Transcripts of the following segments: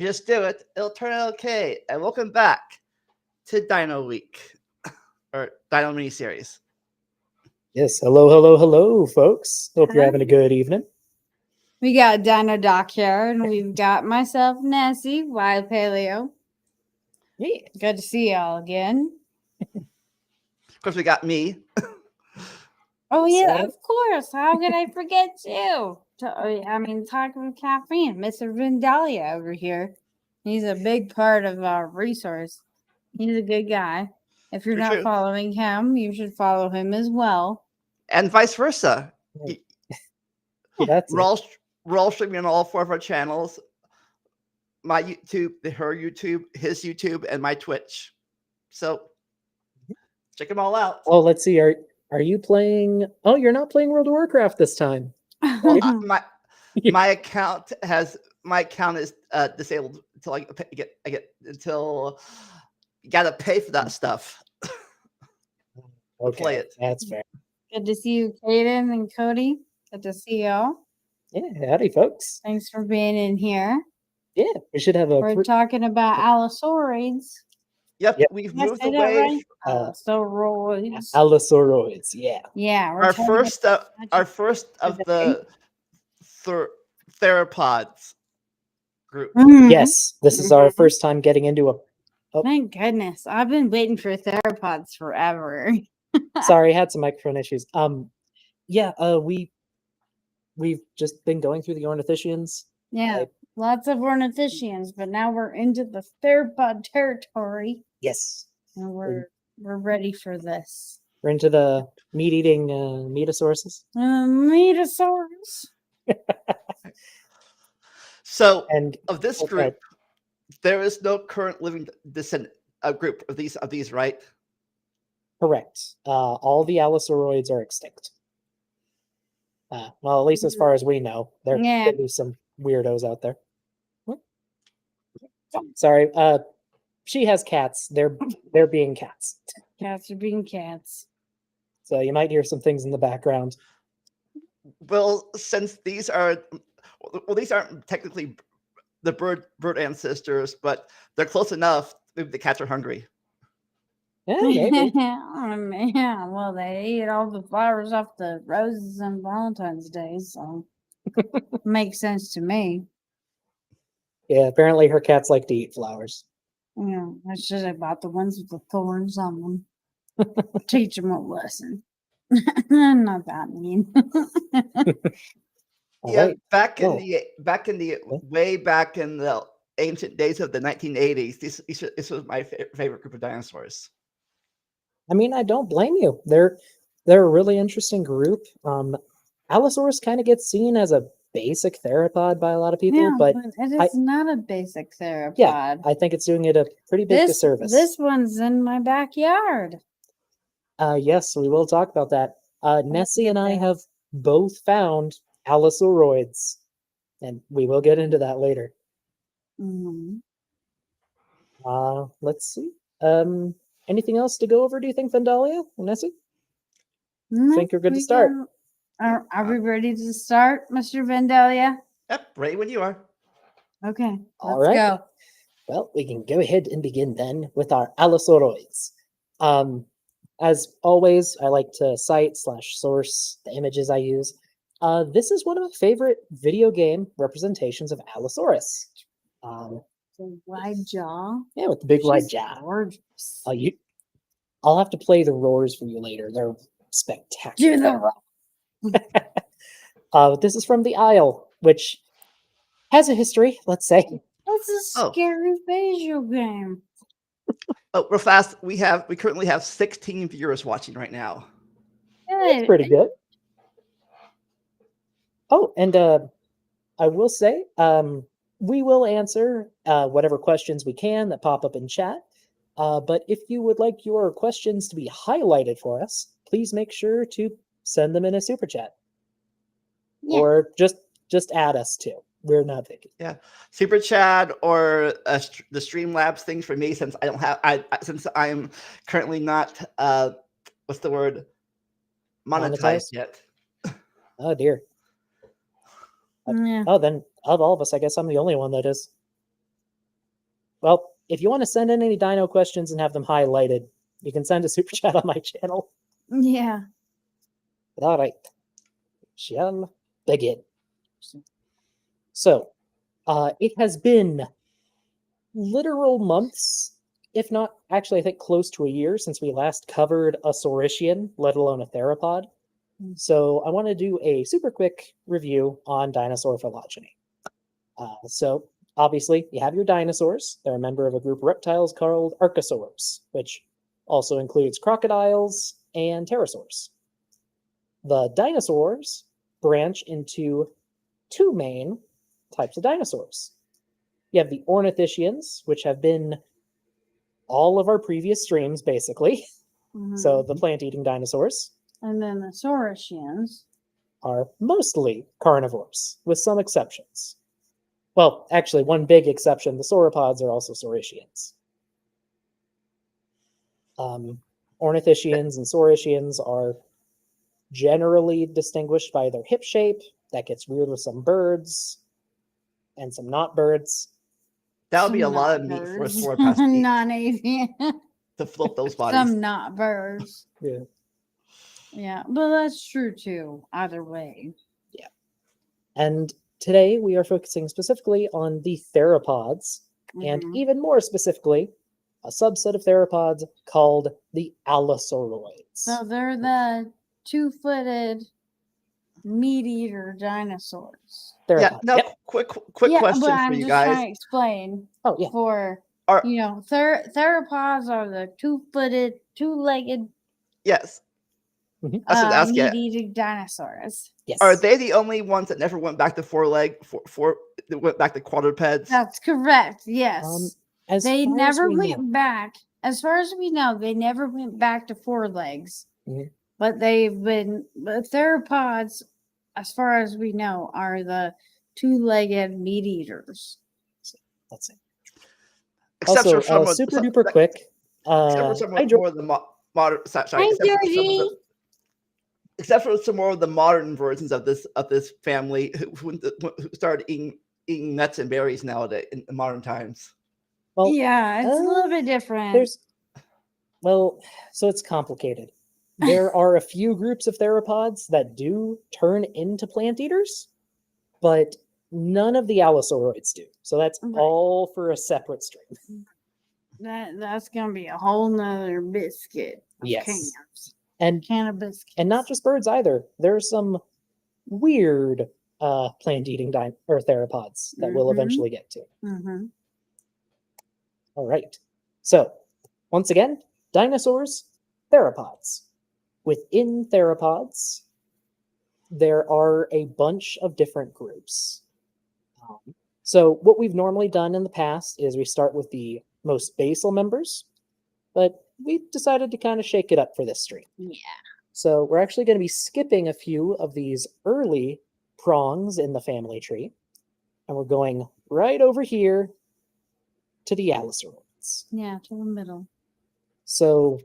just do it. It'll turn out okay. And welcome back to Dino Week or Dino miniseries. Yes, hello, folks. Hope you're having a good evening. We got Dino Doc here, and we've got myself, Nessie, Wild Paleo. Yeah. Good to see y'all again. Of course, we got me. Oh, yeah, So- of course. How could I forget you? Talking with Caffeine, Mr. Vandalia over here. He's a big part of our resource. He's a good guy. If you're For not sure. following him, you should follow him as well. And vice versa. That's We're all streaming on all 4 of our channels. My YouTube, her YouTube, his YouTube, and my Twitch. So check them all out. Oh, let's see. Are you playing? Oh, you're not playing World of Warcraft this time. Well, my account is disabled until I get until you gotta pay for that stuff. Okay, Play it. That's fair. Good to see you, Kaden and Cody. Good to see y'all. Yeah, howdy, folks. Thanks for being in here. Yeah, we should have a. We're talking about Allosauroids. Yep, Yep. we've Did I moved say that away. right? Allosauroids. Allosauroids. Yeah. Yeah, we're Our talking first, about our first of the theropods group. Mhm. Yes, this is our Mhm. first time getting into a. Thank goodness. I've been waiting for theropods forever. Sorry, had some microphone issues. We've just been going through the ornithischians. Yeah, lots of ornithischians, but now we're into the theropod territory, Yes, and we're ready for this. we're into the meat-eating metosauruses. Metasaurus. So And of this okay. group, there is no current living descendant group of these, right? Correct. All the Allosauroids are extinct. Well, at least as far as we know, there Yeah. could be some weirdos out there. What? Sorry. She has cats. They're being cats. Cats are being cats. So you might hear some things in the background. Well, since these aren't technically the bird ancestors, but they're close enough. Maybe the cats are hungry. Yeah, maybe. Yeah, well, they eat all the flowers off the roses on Valentine's Day, so makes sense to me. Yeah, apparently her cats like to eat flowers. Yeah, I should have bought the ones with the thorns on them. Teach them a lesson. Not that mean. All Yeah, right. back in Oh. the way back in the ancient days of the 1980s, this was my favorite group of dinosaurs. I mean, I don't blame you. They're a really interesting group. Allosaurus kind of gets seen as a basic theropod by a lot of people, Yeah, but it is not a basic theropod. yeah, I think it's doing it a pretty big disservice. This one's in my backyard. Yes, we will talk about that. Nessie and I have both found Allosauroids, and we will get into that later. Mm-hmm. Let's see. Anything else to go over, do you think, Vandalia and Nessie? No, Think you're good to start? Are we ready to start, Mr. Vandalia? Yep, ready when you are. Okay, All let's right. go. Well, we can go ahead and begin then with our Allosauroids. As always, I like to cite/source the images I use. This is one of my favorite video game representations of Allosaurus. The wide jaw. Yeah, with the big wide She's jaw. gorgeous. I'll have to play the roars for you later. They're spectacular. Do the roar. This is from the Isle, which has a history, let's say. That's a Oh. scary visual game. Oh, real fast. We currently have 16 viewers watching right now. That's pretty good. Oh, and I will say, we will answer whatever questions we can that pop up in chat. But if you would like your questions to be highlighted for us, please make sure to send them in a super chat. Yeah. Or just add us too. We're not picky. Yeah, super chat or the Streamlabs things for me, since I don't have since I'm currently not what's the word, monetized yet. Oh dear. Yeah. Oh, then of all of us, I guess I'm the only one that is. Well, if you want to send in any dino questions and have them highlighted, you can send a super chat on my channel. Yeah. All right. Shall begin. So, it has been literal months, if not actually, I think close to a year since we last covered a Saurischean, let alone a theropod. So, I want to do a super quick review on dinosaur phylogeny. So, obviously, you have your dinosaurs. They're a member of a group of reptiles called archosaurs, which also includes crocodiles and pterosaurs. The dinosaurs branch into two main types of dinosaurs. You have the ornithischians, which have been all of our previous streams, basically. So the plant-eating dinosaurs. And then the Saurischians are mostly carnivores, with some exceptions. Well, actually, one big exception, the sauropods are also Saurischians. Ornithischians and Saurischians are generally distinguished by their hip shape. That gets weird with some birds and some not birds. That would be a Some lot not of meat for a birds. sauropod to eat, Non-avian. to float those bodies. Some not birds. Yeah. Yeah, but that's true too. Either way. Yeah. And today we are focusing specifically on the theropods, and Mhm. even more specifically, a subset of theropods called the Allosauroids. So they're the two-footed meat eater dinosaurs. Yeah, Theropod. no, Yep. quick Yeah, question but for I'm you just guys. trying to explain Oh, yeah. for Are theropods are the two-footed, two-legged yes, I was gonna ask you, meat-eating dinosaurs. Yes. are they the only ones that never went back to that went back to quadrupeds? That's correct. Yes. As They far as never we went know. back. As far as we know, they never went back to four legs. Mhm. But theropods, as far as we know, are the two-legged meat eaters. Let's see. Except Also, for some of super duper quick. except for some Hi, more of the modern. Sorry, Hi, except for some more of the modern versions of this family who started eating nuts and berries nowadays in modern times. Well, Yeah, it's a little bit different. So it's complicated. There are a few groups of theropods that do turn into plant eaters, but none of the Allosauroids do. So that's Right. all for a separate stream. That's gonna be a whole nother biscuit. Of Yes. cans. And Can of biscuits. and not just birds either. There's some weird plant-eating theropods that we'll Mhm. eventually get to. Mm-hmm. All right. So, once again, dinosaurs, theropods. Within theropods, there are a bunch of different groups. So, what we've normally done in the past is we start with the most basal members, but we decided to kind of shake it up for this stream. Yeah. So, we're actually going to be skipping a few of these early prongs in the family tree, and we're going right over here to the Allosauroids. Yeah, to the middle. So,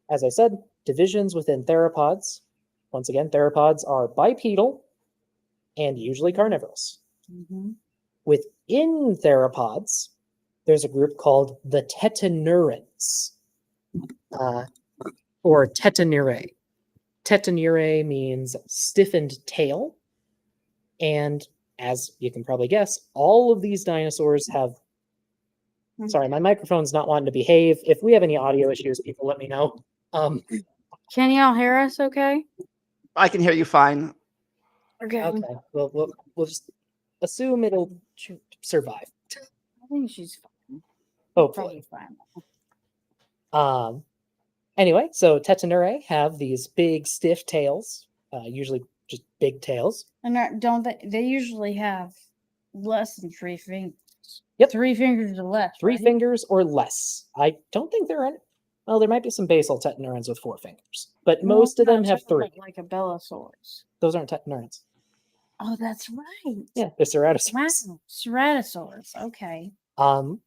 as I said, divisions within theropods. Once again, theropods are bipedal and usually carnivorous. Mm-hmm. Within theropods, there's a group called the tetanurans, or tetanurae. Tetanurae means stiffened tail. And as you can probably guess, all of these dinosaurs have... Sorry, my microphone's not wanting to behave. If we have any audio issues, people let me know. Can y'all hear us okay? I can hear you fine. Okay. Okay, we'll just assume it'll survive. I think she's fine. Hopefully. Probably fine. Anyway, so tetanurae have these big stiff tails, usually just big tails. And don't they usually have less than 3 fingers? Yep. 3 fingers or less. Three right? fingers or less. I don't think there are any. Well, there might be some basal tetanurans with 4 fingers, but Well, most of no, them have talking 3. about like a Belosaurus. Those aren't tetanurans. Oh, that's right. Yeah, they're ceratosaurs. Wow. Ceratosaurus. Okay. And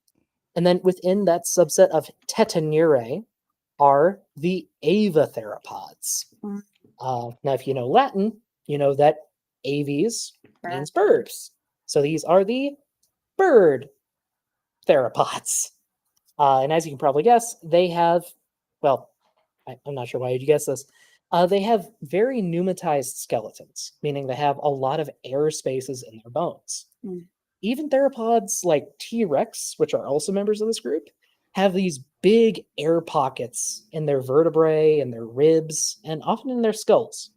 then within that subset of tetanurae are the avitheropods. Mm. Now, if you know Latin, you know that aves means birds. So these are the bird theropods. And as you can probably guess, they have, well, I'm not sure why you'd guess this. They have very pneumatized skeletons, meaning they have a lot of air spaces in their bones. Mm. Even theropods like T-Rex, which are also members of this group, have these big air pockets in their vertebrae and their ribs, and often in their skulls.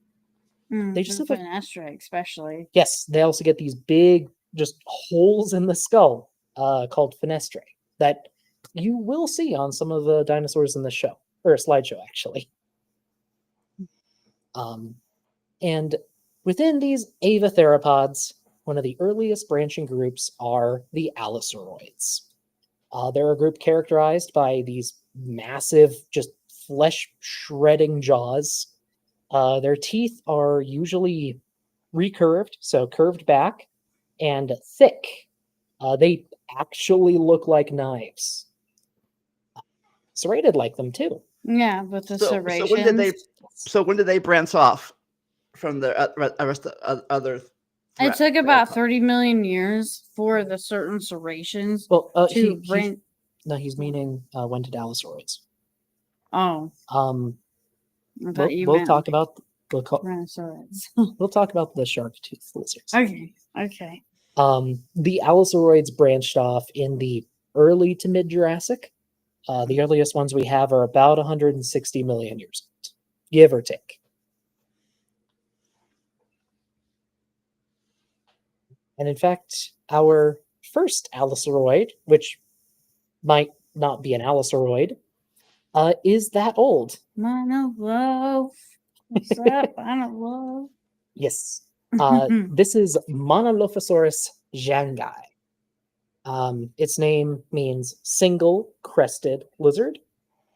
They just have a fenestra, especially. Yes, they also get these big, just holes in the skull called fenestrae that you will see on some of the dinosaurs in the show, or a slideshow, actually. And within these avitheropods, one of the earliest branching groups are the Allosauroids. They're a group characterized by these massive, just flesh-shredding jaws. Their teeth are usually recurved, so curved back, and thick. They actually look like knives. Serrated like them too. Yeah, but the So serrations. when did they branch off from the rest of other? It took about 30 million years for the certain serrations Well, to branch. No, he's meaning when did Allosauroids? Oh, I thought you we'll meant talk about Tyrannosaurus. we'll talk about the shark-toothed lizards. Okay. The Allosauroids branched off in the early to mid-Jurassic. The earliest ones we have are about 160 million years old, give or take. And in fact, our first Allosauroid, which might not be an Allosauroid, is that old. Monolove. What's up, Monolove? Yes. This is Monolophosaurus zhangai. Its name means single crested lizard.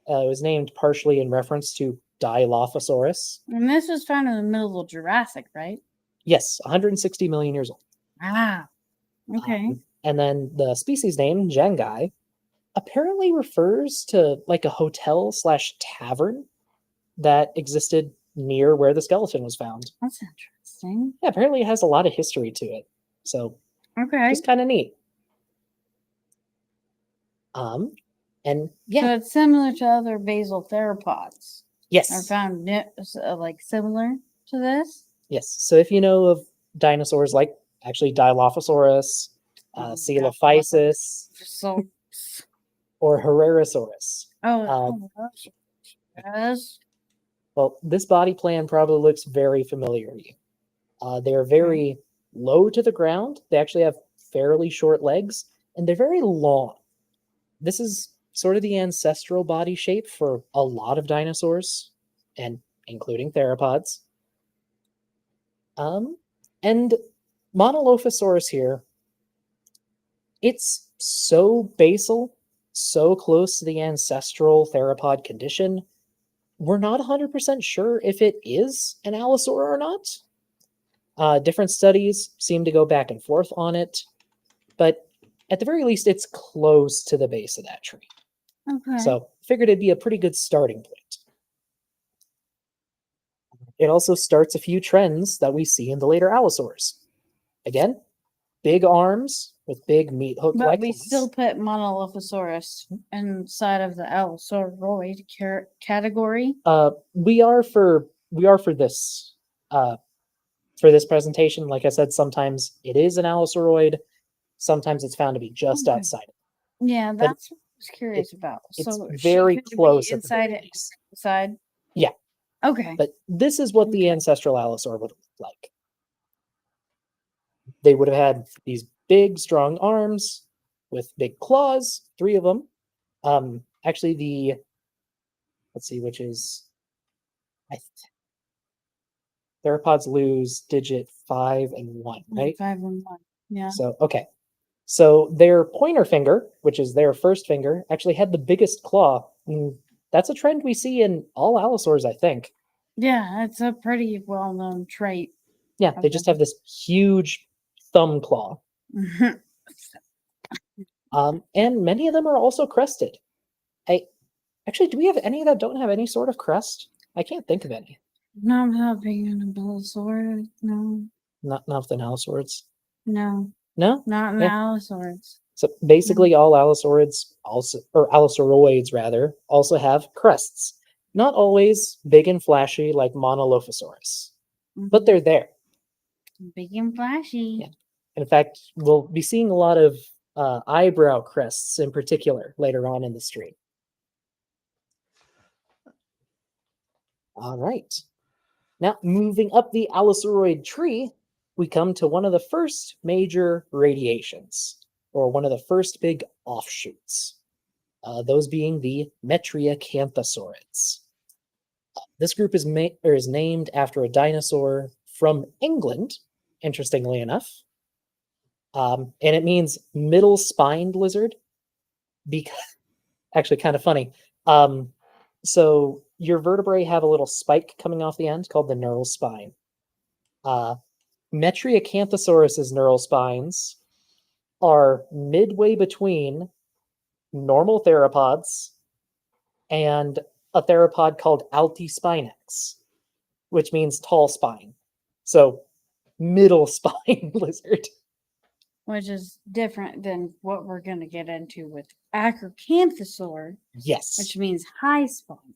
It was named partially in reference to Dilophosaurus. And this was found in the middle of Jurassic, right? Yes, 160 million years old. Ah, okay. And then the species name, zhangai, apparently refers to like a hotel/tavern that existed near where the skeleton was found. That's interesting. Yeah, apparently it has a lot of history to it. So, okay. Just kind of neat. And yeah. So it's similar to other basal theropods. Yes. Are found like similar to this? Yes. So if you know of dinosaurs like actually Dilophosaurus, Coelophysis, So, or Herrerasaurus. yes. Well, this body plan probably looks very familiar to you. They're very low to the ground. They actually have fairly short legs, and they're very long. This is sort of the ancestral body shape for a lot of dinosaurs, and including theropods. And Monolophosaurus here, it's so basal, so close to the ancestral theropod condition, we're not 100% sure if it is an allosaur or not. Different studies seem to go back and forth on it, but at the very least, it's close to the base of that tree. Okay. So figured it'd be a pretty good starting point. It also starts a few trends that we see in the later allosaurs. Again, big arms with big meat hook-like But we claws. still put Monolophosaurus inside of the Allosauroid category. We are for this presentation. Like I said, sometimes it is an Allosauroid. Sometimes it's found to be just outside. Yeah, that's what I was curious about. It's So very close inside it. Inside. Yeah. Okay. But this is what the ancestral allosaur would look like. They would have had these big, strong arms with big claws, 3 of them. Actually, let's see, which is, theropods lose digit 5 and 1, right? 5 and 1, yeah. So, okay. So their pointer finger, which is their first finger, actually had the biggest claw. And that's a trend we see in all allosaurs, I think. Yeah, it's a pretty well-known trait. Yeah, they just have this huge thumb claw. And many of them are also crested. Actually, do we have any that don't have any sort of crest? I can't think of any. No, not being an allosaur. No. Not with the allosaurs. No. No? Not an allosaurs. So basically, all allosaurids Allosauroids rather also have crests. Not always big and flashy like Monolophosaurus, but they're there. big and flashy. Yeah. In fact, we'll be seeing a lot of eyebrow crests in particular later on in the stream. All right. Now, moving up the Allosauroid tree, we come to one of the first major radiations, or one of the first big offshoots, those being the Metriacanthosaurids. This group is named after a dinosaur from England, interestingly enough, and it means middle-spined lizard. Because actually, kind of funny. So your vertebrae have a little spike coming off the end called the neural spine. Metriacanthosaurus's neural spines are midway between normal theropods and a theropod called Altispinax, which means tall spine. So middle spine lizard. Which is different than what we're going to get into with Acrocanthosaur, Yes. which means high spine.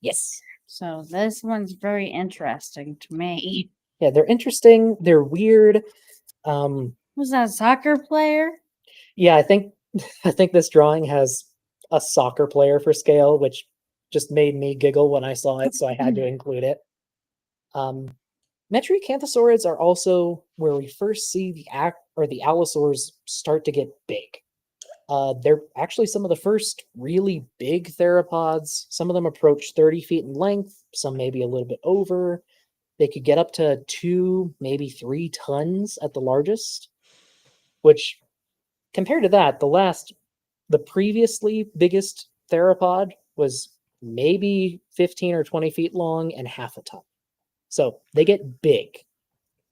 Yes. So this one's very interesting to me. Yeah, they're interesting. They're weird. Was that a soccer player? Yeah, I think this drawing has a soccer player for scale, which just made me giggle when I saw it, so I had to include it. Metriacanthosaurids are also where we first see the allosaurs start to get big. They're actually some of the first really big theropods. Some of them approach 30 feet in length, some maybe a little bit over. They could get up to 2, maybe 3 tons at the largest, which compared to that, the previously biggest theropod was maybe 15 or 20 feet long and half a ton. So they get big.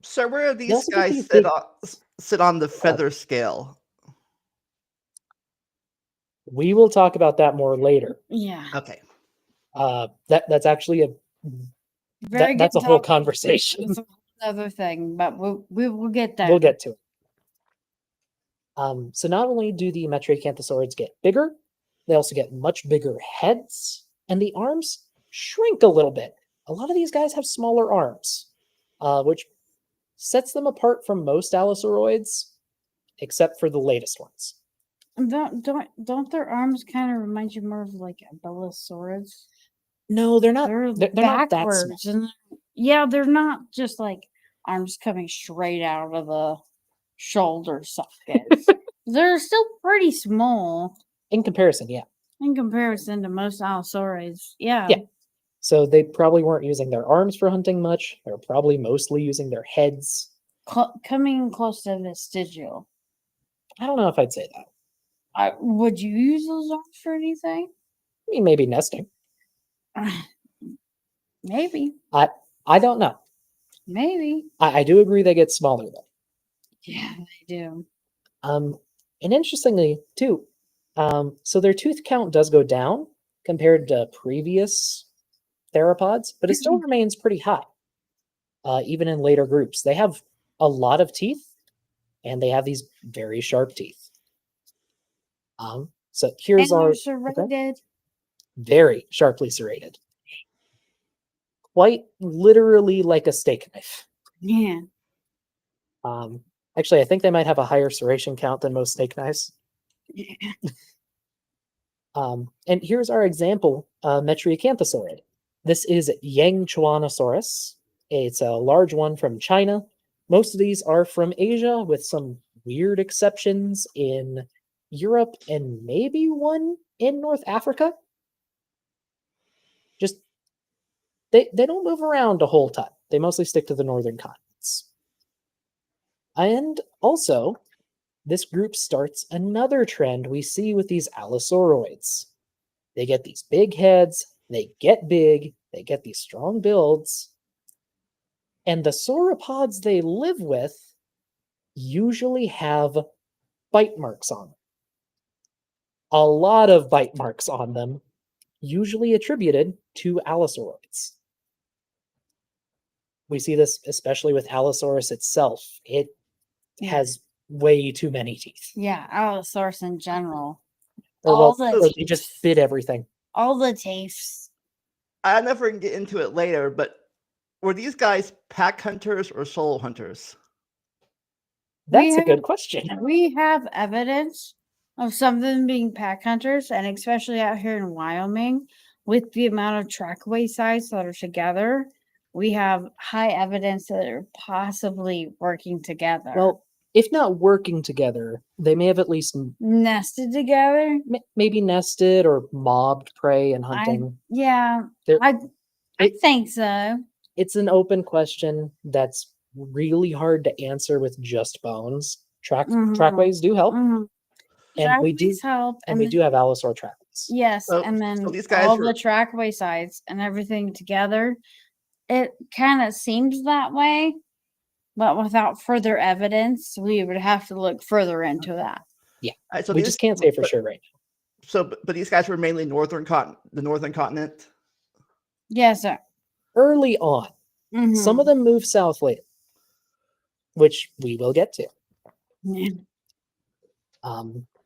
So where do these also get guys these sit on the feather scale? We will talk about that more later. Yeah. Okay. That's actually that's a whole conversation. That's another thing, but we will get there. We'll get to it. So not only do the Metriacanthosaurids get bigger, they also get much bigger heads, and the arms shrink a little bit. A lot of these guys have smaller arms, which sets them apart from most Allosauroids, except for the latest ones. Don't their arms kind of remind you more of like Allosauroids? No, they're not. They're not that backwards, small. and yeah, they're not just like arms coming straight out of the shoulder sockets. They're still pretty small In comparison, yeah. in comparison to most Allosaurids. Yeah. Yeah. So they probably weren't using their arms for hunting much. They were probably mostly using their heads. Coming close to vestigial. I don't know if I'd say that. Would you use those arms for anything? I mean, maybe nesting. Maybe. I don't know. Maybe. I do agree they get smaller though. Yeah, they do. And interestingly too, so their tooth count does go down compared to previous theropods, but it still remains pretty high. Even in later groups, they have a lot of teeth, and they have these very sharp teeth. So here's our serrated. Very sharply serrated, quite literally like a steak knife. Yeah. Actually, I think they might have a higher serration count than most steak knives. Yeah. And here's our example, Metriacanthosaurid. This is Yangchuanosaurus. It's a large one from China. Most of these are from Asia, with some weird exceptions in Europe and maybe one in North Africa. Just they don't move around a whole ton. They mostly stick to the northern continents. And also, this group starts another trend we see with these Allosauroids. They get these big heads, they get big, they get these strong builds, and the sauropods they live with usually have bite marks on them. A lot of bite marks on them, usually attributed to Allosauroids. We see this especially with Allosaurus itself. It has way too many teeth. Yeah, Allosaurus in general. Or, All well, the or they just teeth. bit everything. All the teeth. I never get into it later, but were these guys pack hunters or solo hunters? That's a good question. We have evidence of some of them being pack hunters, and especially out here in Wyoming, with the amount of trackway sites that are together, we have high evidence that they're possibly working together. Well, if not working together, they may have at least nested together. Maybe nested or mobbed prey and hunting. I think so. It's an open question that's really hard to answer with just bones. Trackways do help. And we do help. And we do have Allosaur trackways. Yes, and then these guys the trackway sites and everything together. It kind of seems that way, but without further evidence, we would have to look further into that. Yeah, so we just can't say for sure right now. So, but these guys were mainly the northern continent. Yes, sir. Early on, some of them moved south later, which we will get to. Yeah.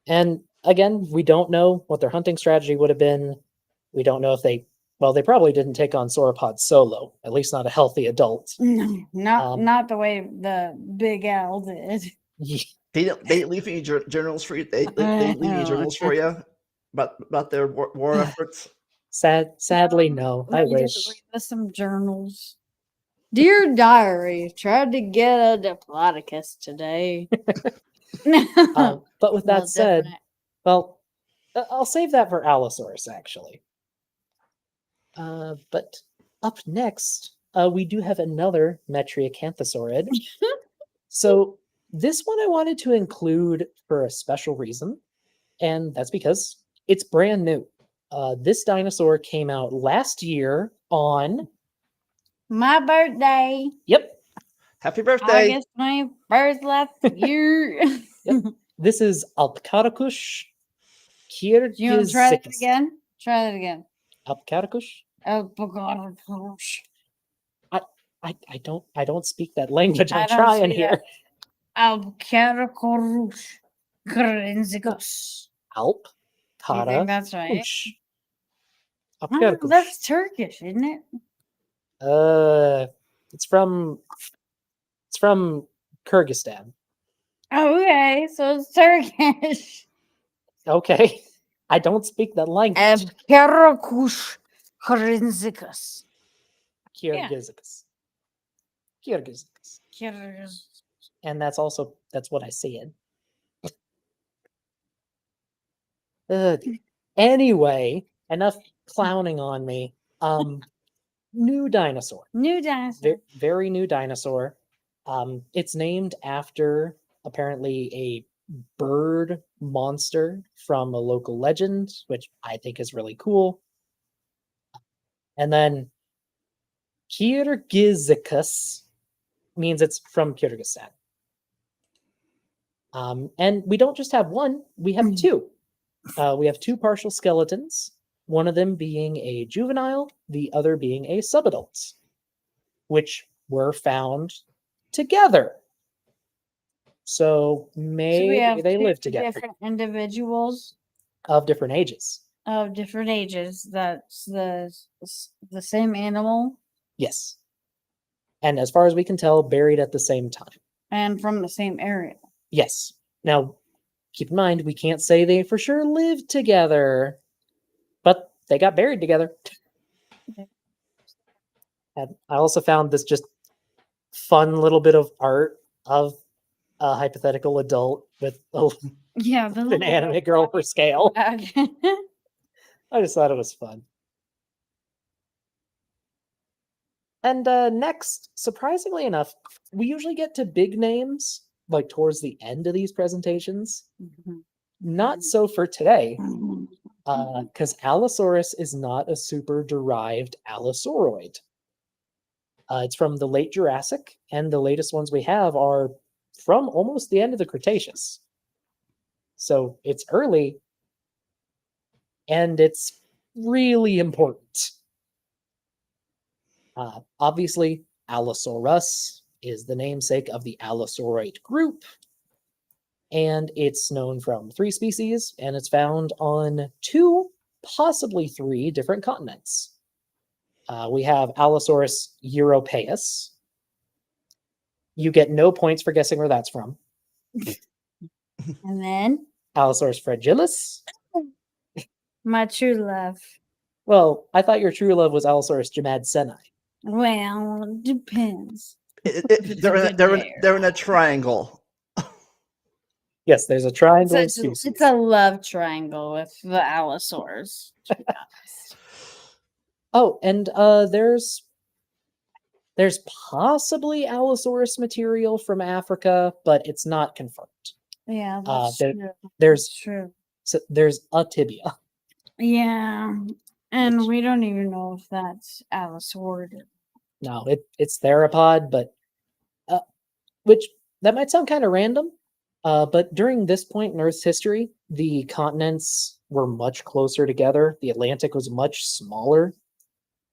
And again, we don't know what their hunting strategy would have been. We don't know if they probably didn't take on sauropods solo, at least not a healthy adult. No, not the way the Big Al did. They didn't leave any journals for you. They didn't leave any journals for you about their war efforts. Sadly, no. I wish. Leave us some journals. Dear diary, tried to get a Diplodocus today. But with that said, well, I'll save that for Allosaurus, actually. But up next, we do have another Metriacanthosaurid. So this one I wanted to include for a special reason, and that's because it's brand new. This dinosaur came out last year on my birthday. Yep. Happy birthday. August 21st last year. Yep. This is Alpcarachus kyrgyzicus. You want to try that again? Try that again. Alpcarachus? Alpcarachus. I don't speak that language. I'm trying here. Alpcarachus kyrgyzicus. Alp. Kara. That's right. Oh, that's Turkish, isn't it? It's from Kyrgyzstan. Okay, so it's Turkish. Okay, I don't speak that language. Alpcarachus kyrgyzicus. Kyrgyzicus. And that's what I said. Anyway, enough clowning on me. New dinosaur. Very new dinosaur. It's named after apparently a bird monster from a local legend, which I think is really cool. And then Kyrgyzicus means it's from Kyrgyzstan. And we don't just have one, we have two. We have two partial skeletons, one of them being a juvenile, the other being a subadult, which were found together. So maybe they live together. Different individuals of different ages. That's the same animal. Yes. And as far as we can tell, buried at the same time. And from the same area. Yes. Now, keep in mind, we can't say they for sure lived together, but they got buried together. And I also found this just fun little bit of art of a hypothetical adult with an anime girl for scale. Okay. I just thought it was fun. And next, surprisingly enough, we usually get to big names like towards the end of these presentations. Not so for today, because Allosaurus is not a super derived Allosauroid. It's from the late Jurassic, and the latest ones we have are from almost the end of the Cretaceous. So it's early, and it's really important. Obviously, Allosaurus is the namesake of the Allosauroid group. and it's known from 3 species, and it's found on 2, possibly 3 different continents. We have Allosaurus europaeus. You get no points for guessing where that's from. And then Allosaurus fragilis. my true love. Well, I thought your true love was Allosaurus jamadseni. Well, it depends. They're in a triangle. Yes, there's a triangle of It's species. a love triangle with the Allosaurs, to be honest. Oh, and there's possibly Allosaurus material from Africa, but it's not confirmed. Yeah, that's true. There's That's true. there's a tibia. Yeah, and we don't even know if that's Allosauroidea. No, it's theropod, but which that might sound kind of random. But during this point in Earth's history, the continents were much closer together. The Atlantic was much smaller.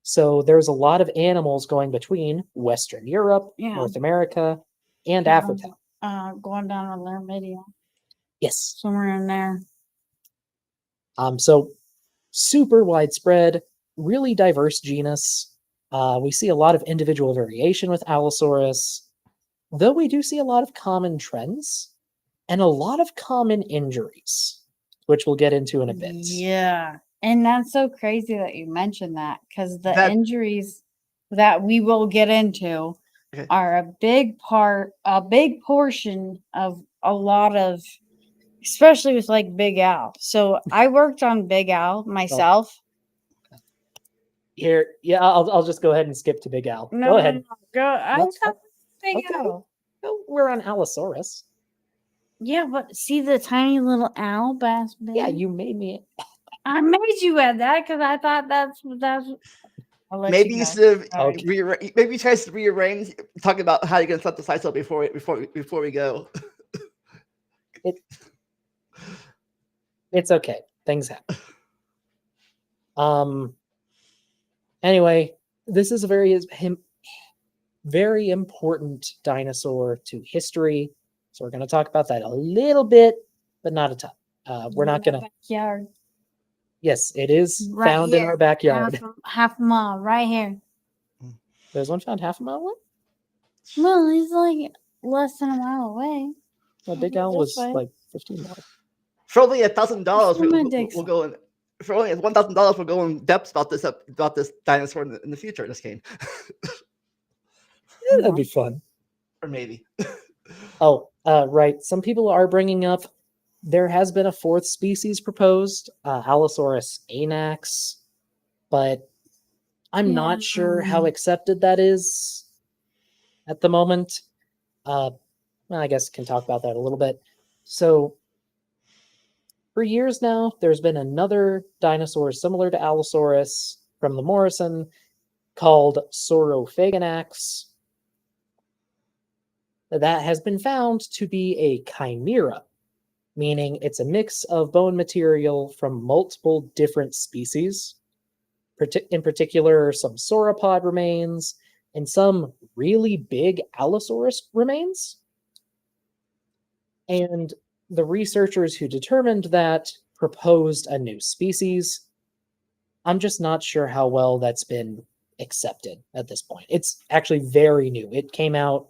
So there's a lot of animals going between Western Europe, Yeah. North America, and Africa. Going down to Larmidia, Yes. somewhere in there. So super widespread, really diverse genus. We see a lot of individual variation with Allosaurus, though we do see a lot of common trends and a lot of common injuries, which we'll get into in a bit. Yeah. And that's so crazy that you mentioned that, because the That- injuries that we will get into Okay. are a big portion of a lot of, especially with like Big Al. So I worked on Big Al myself. Here, yeah, I'll just go ahead and skip to Big Al. No, Go ahead. Go. I Let's- thought Big okay. Al. Oh, we're on Allosaurus. Yeah, but see the tiny little owl bass. Yeah, baby? you made me. I made you add that because I thought that's. I'll let Maybe you you go. should have Okay. maybe try to rearrange. Talk about how you're gonna set the slides up before we go. It's okay. Things happen. Anyway, this is a very important dinosaur to history. So we're going to talk about that a little bit, but not a ton. We're not going to. Backyard. Yes, it is Right found in here. our backyard. Half a mile, right here. There's one found half a mile away. Well, he's like less than a mile away. The Big Al was like 15 miles. For only $1,000, It's we'll go in. For only $1,000, we'll go in depth about this dinosaur in the future in this game, Yeah, that'd be fun. or maybe. Oh, right. Some people are bringing up there has been a 4th species proposed, Allosaurus anax, but I'm not sure how accepted that is at the moment. Well, I guess can talk about that a little bit. So, for years now, there's been another dinosaur similar to Allosaurus from the Morrison called Saurophaganax that has been found to be a chimera, meaning it's a mix of bone material from multiple different species. In particular, some sauropod remains and some really big Allosaurus remains. And the researchers who determined that proposed a new species. I'm just not sure how well that's been accepted at this point. It's actually very new. It came out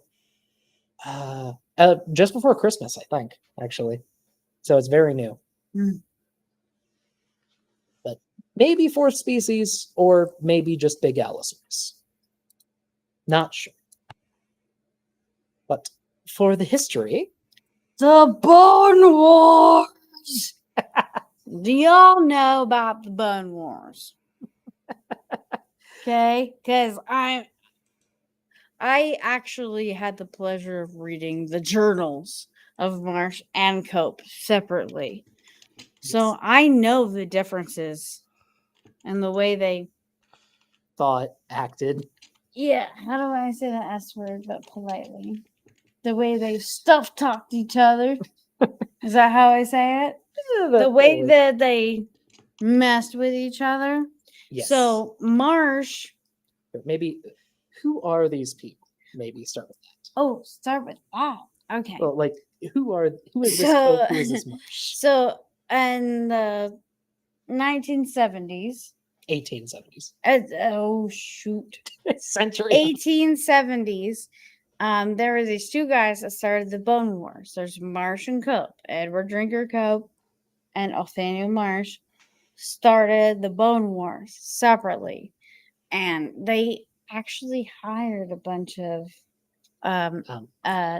just before Christmas, I think, actually. So it's very new. But maybe 4th species or maybe just big Allosaurus. Not sure. But for the history... The Bone Wars! Do y'all know about the Bone Wars? Okay, because I actually had the pleasure of reading the journals of Marsh and Cope separately. So I know the differences and the way they thought, acted. Yeah, how do I say the S word but politely? The way they stuff talked each other. Is that how I say it? The way that they messed with each other. Yes. So Marsh. Maybe who are these people? Maybe start with that. Oh, start with that. Okay. Well, like, who is this So- Cope? Who is this Marsh? So in the 1970s, 1870s. oh shoot, Century. 1870s, there were these two guys that started the Bone Wars. There's Marsh and Cope. Edward Drinker Cope and Nathaniel Marsh started the Bone Wars separately, and they actually hired a bunch of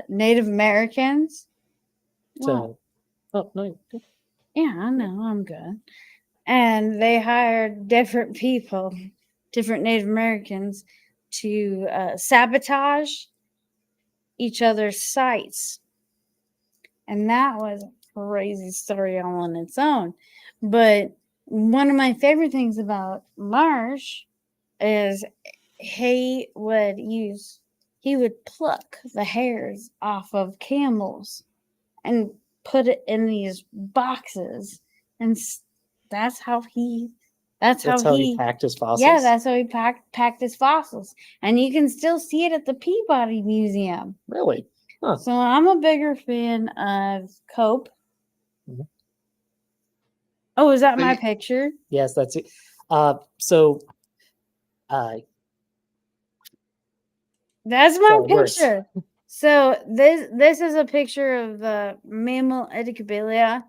Native Americans. So, oh no. Yeah, I know, I'm good. And they hired different people, different Native Americans, to sabotage each other's sites. And that was a crazy story all on its own. But one of my favorite things about Marsh is he would pluck the hairs off of camels and put it in these boxes, and that's how he That's how he packed his fossils. yeah, that's how he packed his fossils, and you can still see it at the Peabody Museum. Really? Huh. So I'm a bigger fan of Cope. Mhm. Oh, is that my picture? Yes, that's it. So That's my Sorry, words. picture. So this is a picture of the mammal Edicabelia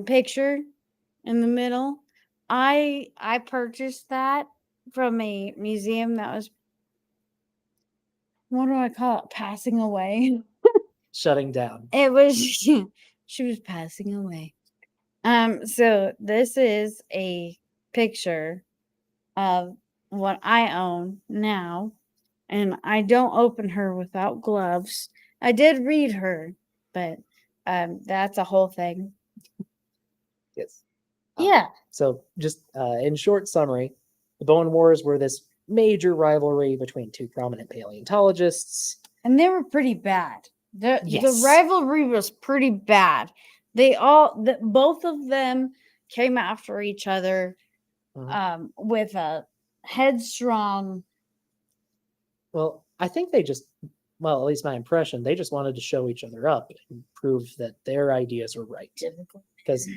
picture in the middle. I purchased that from a museum that was, what do I call it? Passing away. shutting down. It was she was passing away. So this is a picture of what I own now, and I don't open her without gloves. I did read her, but that's a whole thing. Yes. Yeah. So just in short summary, the Bone Wars were this major rivalry between two prominent paleontologists. And they were pretty bad. The Yes. rivalry was pretty bad. Both of them came after each other Mhm. with a headstrong. Well, I think they just, well, at least my impression, they just wanted to show each other up and prove that their ideas were right. Because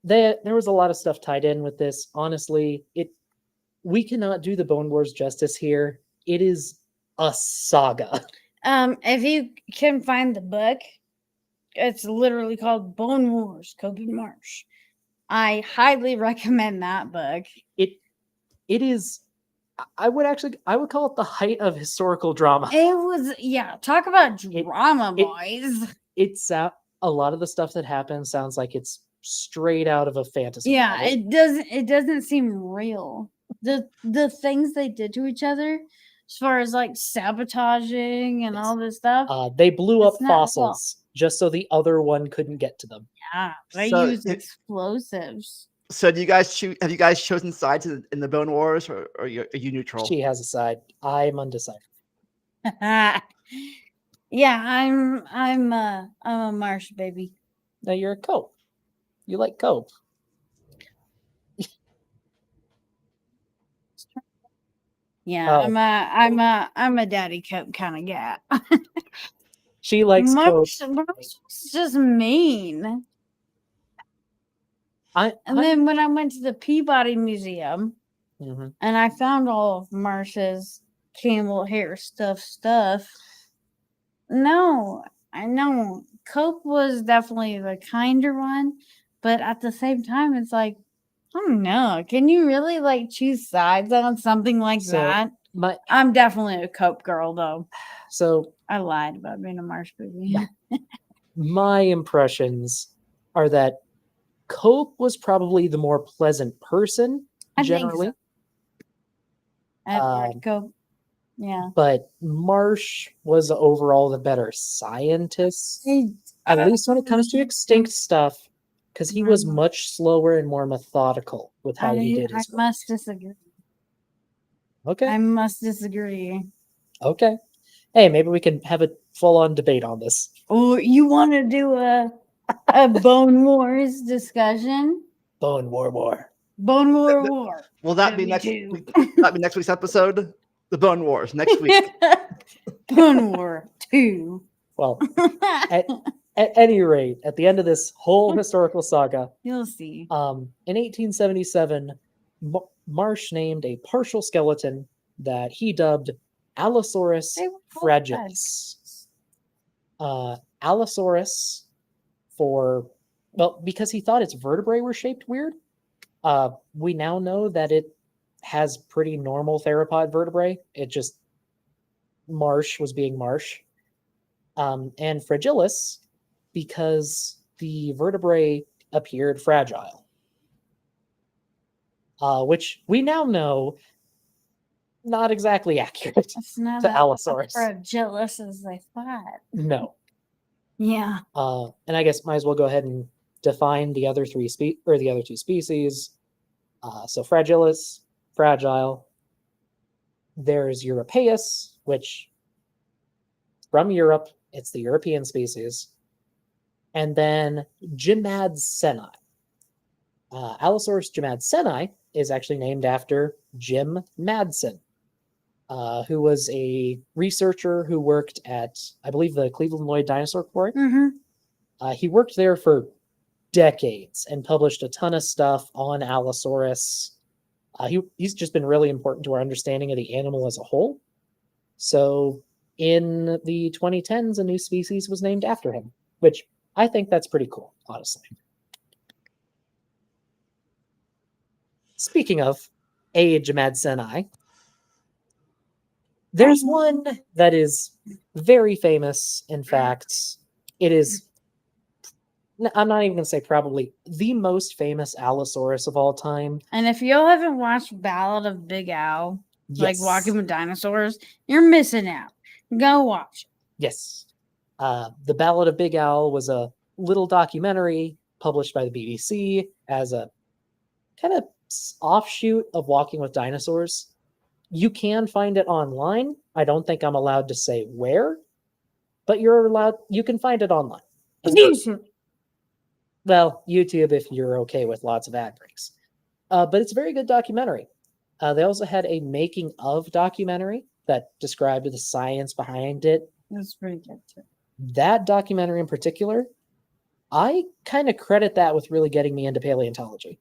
there was a lot of stuff tied in with this. Honestly, we cannot do the Bone Wars justice here. It is a saga. If you can find the book, it's literally called Bone Wars, Cope and Marsh. I highly recommend that book. It is, I would call it the height of historical drama. It was, yeah, talk about drama, boys. It's a lot of the stuff that happens sounds like it's straight out of a fantasy Yeah, novel. it doesn't seem real. The things they did to each other, as far as like sabotaging and all this stuff. They blew up It's not real. fossils just so the other one couldn't get to them. Yeah, they So use explosives. So do you guys have you guys chosen sides in the Bone Wars, or are you neutral? She has a side. I'm undecided. Yeah, I'm a Marsh baby. Now you're a Cope. You like Cope. Yeah, Oh. I'm a daddy Cope kind of guy. She likes Cope. Marsh is just mean. And then when I went to the Peabody Museum, Mhm. and I found all of Marsh's camel hair stuff. No, I know Cope was definitely the kinder one, but at the same time, it's like, I don't know. Can you really like choose sides on something like that? I'm definitely a Cope girl, though. So I lied about being a Marsh baby. Yeah. My impressions are that Cope was probably the more pleasant person, generally. Cope. Yeah. But Marsh was overall the better scientist, at least when it comes to extinct stuff, because he was much slower and more methodical with how he did his work. I must disagree. Okay. I must disagree. Okay. Hey, maybe we can have a full-on debate on this. Oh, you want to do a Bone Wars discussion? Bone War. Bone War. Will that be next week? That be next week's episode? The Bone Wars next week. Bone War too. Well, at any rate, at the end of this whole historical saga, You'll see. in 1877, Marsh named a partial skeleton that he dubbed Allosaurus They were both fragilis. Allosaurus because he thought its vertebrae were shaped weird. We now know that it has pretty normal theropod vertebrae. It just Marsh was being Marsh. And fragilis because the vertebrae appeared fragile. Which we now know not exactly accurate It's not to Allosaurus. fragilis as they thought. No. Yeah. And I guess might as well go ahead and define the other two species. So fragilis, fragile. There's Europaeus, which from Europe, it's the European species. And then Gymadseni. Allosaurus gymadseni is actually named after Jim Madsen, who was a researcher who worked at, I believe, the Cleveland Lloyd Dinosaur Quarry. Mm-hmm. He worked there for decades and published a ton of stuff on Allosaurus. He's just been really important to our understanding of the animal as a whole. So in the 2010s, a new species was named after him, which I think that's pretty cool, honestly. Speaking of Gymadseni, there's one that is very famous. In fact, it is, I'm not even going to say probably, the most famous Allosaurus of all time. And if you all haven't watched Ballad of Big Al, like Yes. Walking with Dinosaurs, you're missing out. Go watch it. Yes. The Ballad of Big Al was a little documentary published by the BBC as a kind of offshoot of Walking with Dinosaurs. You can find it online. I don't think I'm allowed to say where, but you can find it online. Well, YouTube if you're okay with lots of ad breaks. But it's a very good documentary. They also had a making of documentary that described the science behind it. That's pretty good too. That documentary in particular, I kind of credit that with really getting me into paleontology.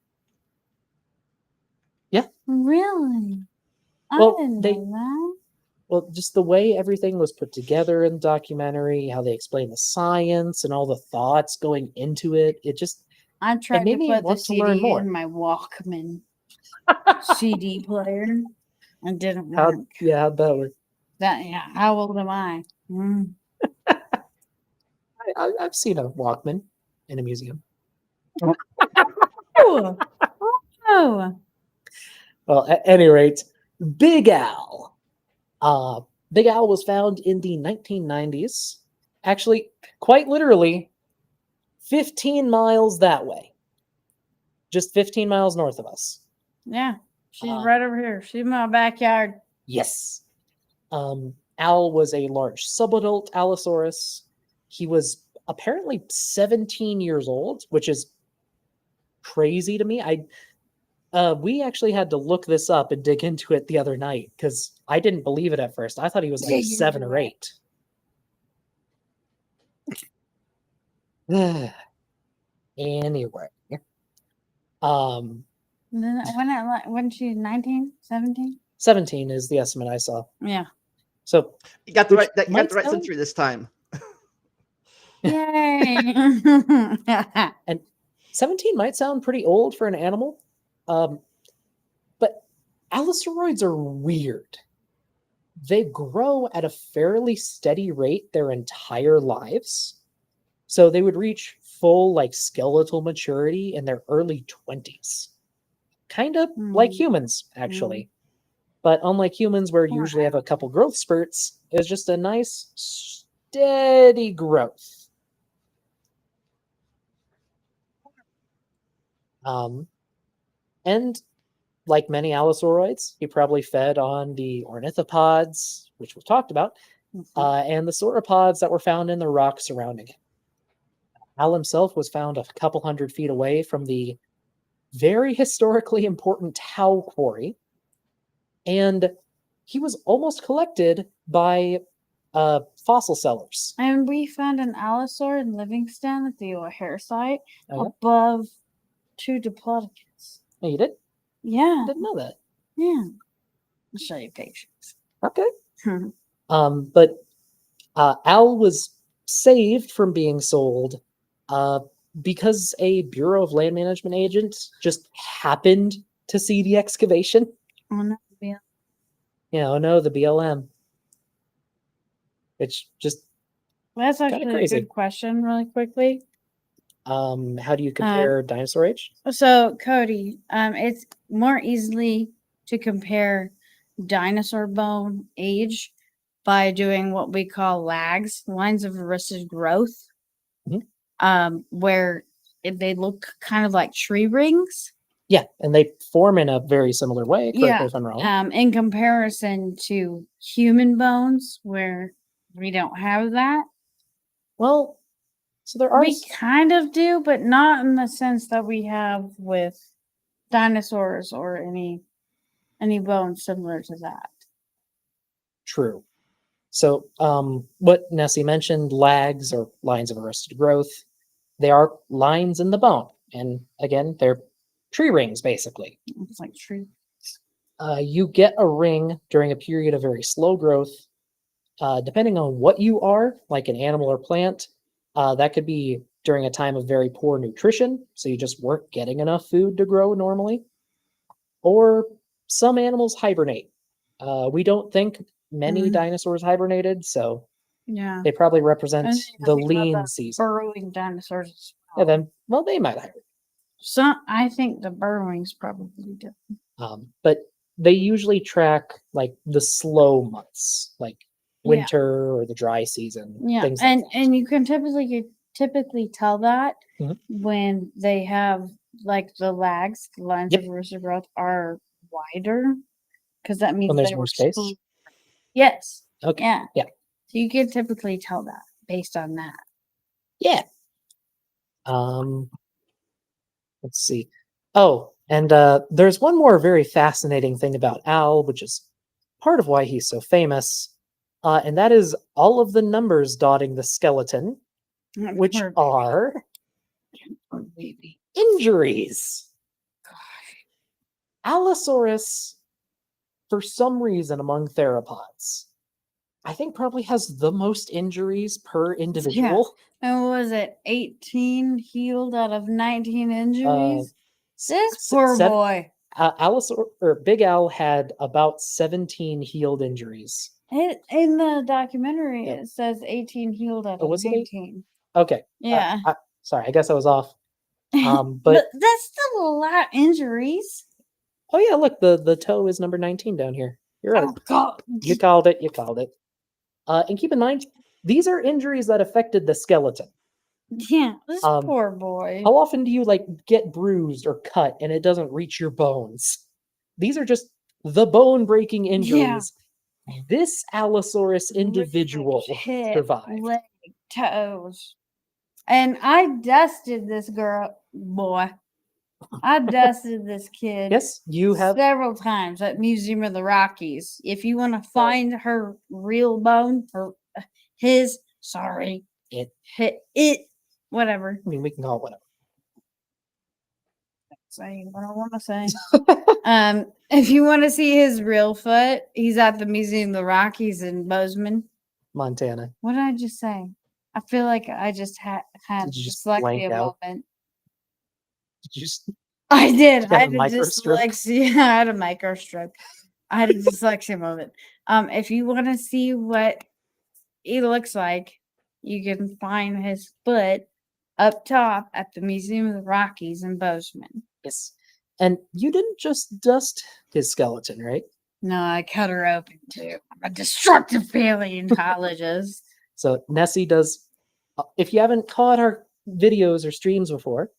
Yeah. Really? Well, I didn't know that. Well, just the way everything was put together in the documentary, how they explain the science and all the thoughts going into it, I tried to made me put the want to learn CD more. in my Walkman CD player. It didn't work. How'd that work? How old am I? I've seen a Walkman in a museum. Oh. Well, at any rate, Big Al. Big Al was found in the 1990s. Actually, quite literally, 15 miles that way. Just 15 miles north of us. Yeah, she's right over here. She's in my backyard. Yes. Al was a large subadult Allosaurus. He was apparently 17 years old, which is crazy to me. We actually had to look this up and dig into it the other night because I didn't believe it at first. I thought he was like 7 or 8. Anyway. When she's 19, 17? 17 is the estimate I saw. Yeah. So you got the right century this time. Yay. And 17 might sound pretty old for an animal. But Allosauroids are weird. They grow at a fairly steady rate their entire lives. So they would reach full skeletal maturity in their early 20s. Kind of like humans, actually. But unlike humans, where you usually have a couple growth spurts, it's just a nice, steady growth. And like many Allosauroids, he probably fed on the ornithopods, which we've talked about, and the sauropods that were found in the rocks surrounding him. Al himself was found a couple 100 feet away from the very historically important Tau Quarry, and he was almost collected by fossil sellers. And we found an allosaur in Livingston at the O'Hare site Oh, yeah? above 2 diplodocus. Oh, you did? Yeah, Didn't know that. yeah. I'll show you pictures. Okay. Hmm. But Al was saved from being sold because a Bureau of Land Management agent just happened to see the excavation. Oh no, yeah. Yeah, oh no, the BLM. It's just That's actually a crazy. good question, really quickly. how do you compare dinosaur age? So, Cody, it's more easily to compare dinosaur bone age by doing what we call lags, lines of arrested growth, where they look kind of like tree rings. Yeah, and they form in a very similar way. Correct me if I'm wrong. In comparison to human bones, where we don't have that. Well, so there are. We kind of do, but not in the sense that we have with dinosaurs or any bones similar to that. True. So, what Nessie mentioned, lags or lines of arrested growth, they are lines in the bone, and again, they're tree rings basically. It's like tree. You get a ring during a period of very slow growth. Depending on what you are, like an animal or plant, that could be during a time of very poor nutrition, so you just weren't getting enough food to grow normally. Or some animals hibernate. We don't think many dinosaurs hibernated, so Yeah, they probably represent And then you the think about lean the season. burrowing dinosaurs. As Yeah, well. then, well, they might hibernate. I think the burrowings probably do. But they usually track like the slow months, like winter or the dry season. Yeah, things like that. and you can typically tell that Mhm. when they have like the lags, the lines Yep. of rooster growth are wider, because that means When there's they more were space? slow. Yes. Okay. Yeah. Yeah. So you can typically tell that based on that. Yeah. Let's see. Oh, and there's one more very fascinating thing about Al, which is part of why he's so famous, and that is all of the numbers dotting the skeleton, which are injuries. Allosaurus, for some reason among theropods, I think probably has the most injuries per individual. And what was it 18 healed out of 19 injuries? This S- poor sev- boy. Allosaur or Big Al had about 17 healed injuries. In the documentary, Yeah. it says 18 healed out Oh, of was it 19. Okay. Yeah. Sorry, I guess I was off. But But that's still a lot of injuries. oh yeah, look, the toe is number 19 down here. You're right. Oh, God. You called it. You called it. And keep in mind, these are injuries that affected the skeleton. Yeah, this poor boy. How often do you like get bruised or cut and it doesn't reach your bones? These are just the bone-breaking injuries. This Allosaurus individual survived. Leg, toes. And I dusted this boy. I dusted this kid. Yes, you have several times at Museum of the Rockies. If you want to find her real bone, whatever. I mean, we can call it whatever. Saying what I want to say. If you want to see his real foot, he's at the Museum of the Rockies in Bozeman, Montana. What did I just say? I feel like I just had Did you just dyslexia blank out? moment. Did you just I did. you I have had a a microstroke? dyslexia. I had a microstroke. I had a dyslexia moment. If you want to see what he looks like, you can find his foot up top at the Museum of the Rockies in Bozeman. Yes. And you didn't just dust his skeleton, right? No, I cut her open too. I'm a destructive paleontologist. So Nessie does, if you haven't caught our videos or streams before,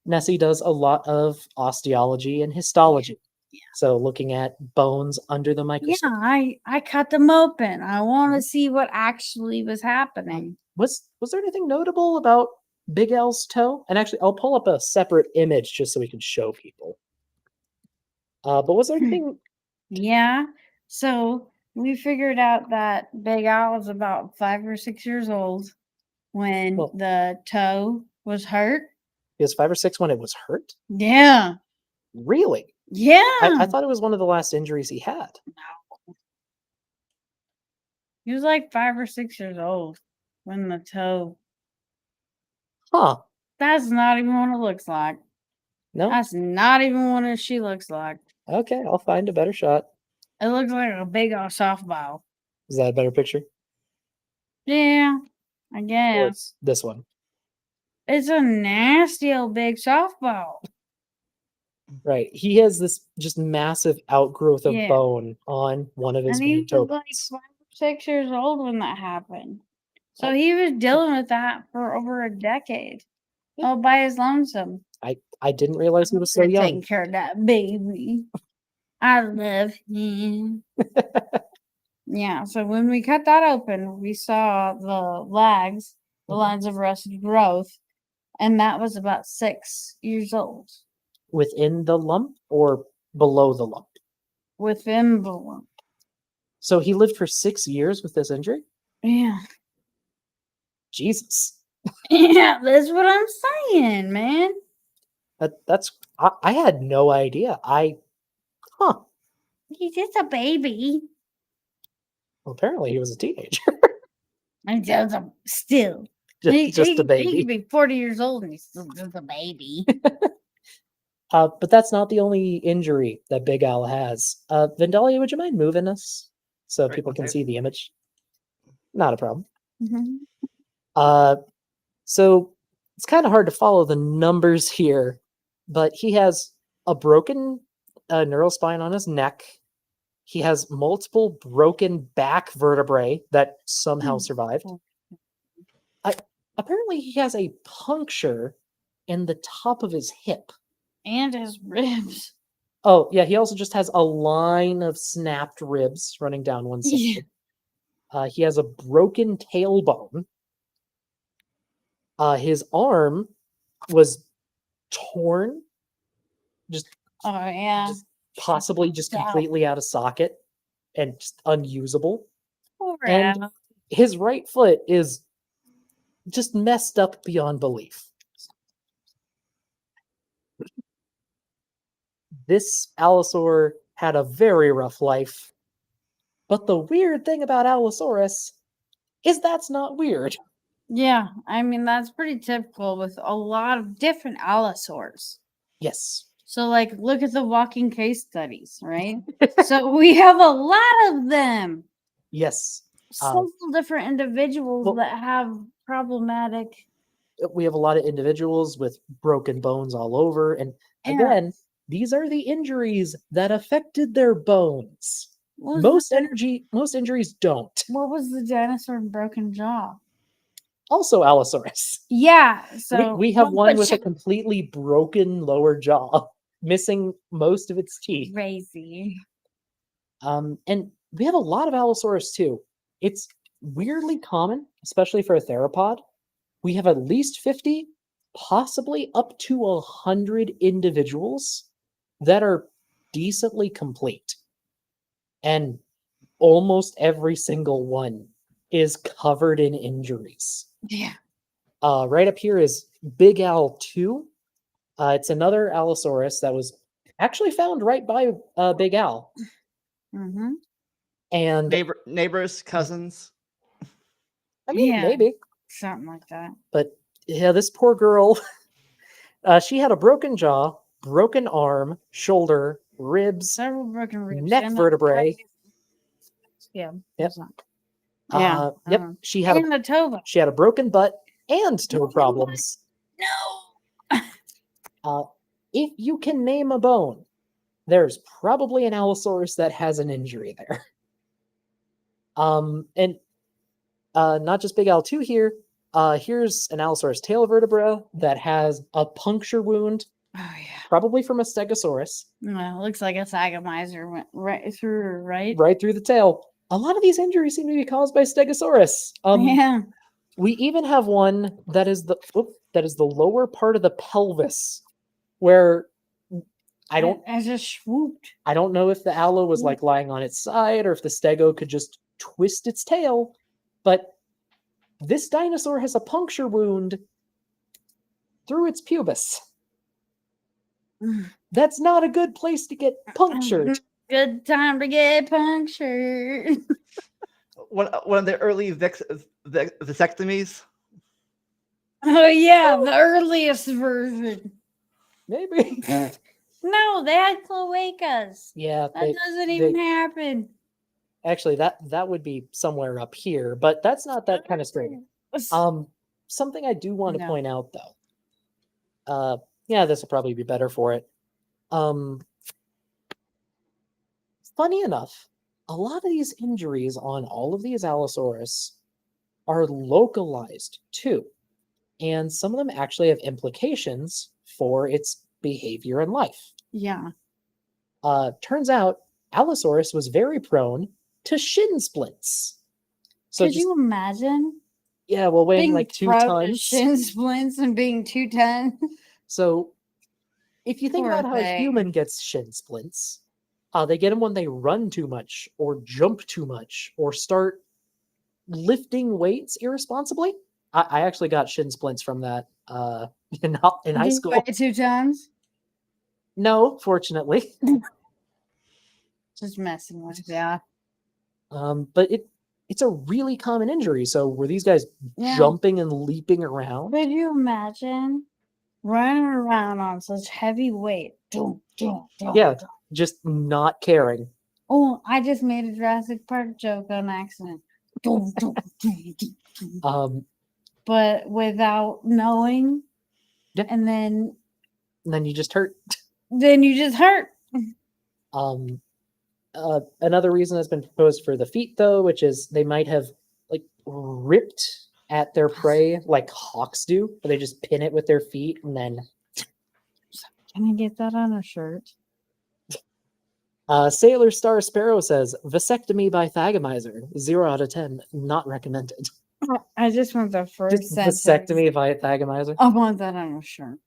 Nessie does a lot of osteology and histology. Yeah. So looking at bones under the microscope. Yeah, I cut them open. I want to see what actually was happening. Was there anything notable about Big Al's toe? And actually, I'll pull up a separate image just so we can show people. But was there anything? Yeah. So we figured out that Big Al was about 5 or 6 years old when Well- the toe was hurt. He was 5 or 6 when it was hurt. Yeah. Really? Yeah. I thought it was one of the last injuries he had. He was like 5 or 6 years old when the toe. Huh? That's not even what it looks like. No. That's not even what she looks like. Okay, I'll find a better shot. It looks like a big old softball. Is that a better picture? Yeah, I Or guess. it's this one? It's a nasty old big softball. Right. He has this just massive outgrowth of Yeah. bone on one of his And he main toe was like bones. 5 or 6 years old when that happened. So Oh. he was dealing with that for over a decade. Yeah. All by his lonesome. I didn't realize he was so young. Taking care of that baby. I love him. Yeah, so when we cut that open, we saw the legs, the Mhm. lines of arrested growth, and that was about 6 years old Within the lump or below the lump? within the lump. So he lived for 6 years with this injury? Yeah. Jesus. Yeah, that's what I'm saying, man. I had no idea. Huh. He's just a baby. Well, apparently he was a teenager. And just still. just a He baby. could be 40 years old and he's still just a baby. But that's not the only injury that Big Al has. Vandalia, would you mind moving us so Right, people can okay. see the image? Not a problem. Mhm. So it's kind of hard to follow the numbers here, but he has a broken neural spine on his neck. He has multiple broken back vertebrae that somehow survived. Apparently, he has a puncture in the top of his hip. And his ribs. Oh, yeah, he also just has a line of snapped ribs running down one side. Yeah. He has a broken tailbone. His arm was torn, just Oh, yeah. possibly just Wow. completely out of socket and just unusable. Poor And Al. his right foot is just messed up beyond belief. This Allosaur had a very rough life. But the weird thing about Allosaurus is that's not weird. Yeah, I mean, that's pretty typical with a lot of different allosaurs. Yes. So, like, look at the walking case studies, right? So, we have a lot of them. Yes. Several different individuals well- that have problematic. We have a lot of individuals with broken bones all over. And Yeah. again, these are the injuries that affected their bones. What was Most the- most injuries don't. What was the dinosaur broken jaw? Also Allosaurus. Yeah, so We have one with a but completely broken lower jaw, missing most of its teeth. crazy. And we have a lot of Allosaurus too. It's weirdly common, especially for a theropod. We have at least 50, possibly up to 100 individuals that are decently complete. And almost every single one is covered in injuries. Yeah. Right up here is Big Al 2. It's another Allosaurus that was actually found right by Big Al. Mm-hmm. And Neighbors, cousins. I mean, Yeah. maybe. Something like that. But yeah, this poor girl, she had a broken jaw, broken arm, shoulder, ribs, Several broken ribs. neck and vertebrae. Yeah. Yep. Yeah. Yep. She had And the toe bone. a broken butt and toe Broken problems. No. If you can name a bone, there's probably an Allosaurus that has an injury there. And not just Big Al 2 here. Here's an Allosaurus tail vertebra that has a puncture wound, Oh yeah. probably from a Stegosaurus, Well, it looks like a Sagomizer went right through, right? right through the tail. A lot of these injuries seem to be caused by Stegosaurus. Yeah. We even have one that is the lower part of the pelvis, where I just swooped. I don't know if the Allo was like lying on its side or if the Stego could just twist its tail, but this dinosaur has a puncture wound through its pubis. That's not a good place to get punctured. Good time to get punctured. One of the early vasectomies. Oh yeah, the earliest version. Maybe. No, they had cloacas. Yeah, That doesn't even happen. Actually, that would be somewhere up here, but that's not that kind of straight. Something I do want to point out though. Yeah, this will probably be better for it. Funny enough, a lot of these injuries on all of these Allosaurus are localized too. And some of them actually have implications for its behavior in life. Yeah. Turns out Allosaurus was very prone to shin splints. So could you imagine? Yeah, well, weighing being like 2 prone to tons. shin splints and being 2 tons. So if you think Poor about how a thing. human gets shin splints, they get them when they run too much or jump too much or start lifting weights irresponsibly. I actually got shin splints from that in high Did school. you weigh 2 tons? No, fortunately. Just messing with you. But it's a really common injury. So were these guys jumping and leaping around? Could you imagine running around on such heavy weight? Yeah, just not caring. Oh, I just made a Jurassic Park joke on accident. But without knowing. Yeah. And then you just hurt. Then you just hurt. Another reason has been proposed for the feet, though, which is they might have like ripped at their prey like hawks do, but they just pin it with their feet and then. Can I get that on a shirt? Sailor Star Sparrow says vasectomy by Thagomizer, 0 out of 10, not recommended. I just want the first Just sentence. vasectomy by Thagomizer. I want that on a shirt.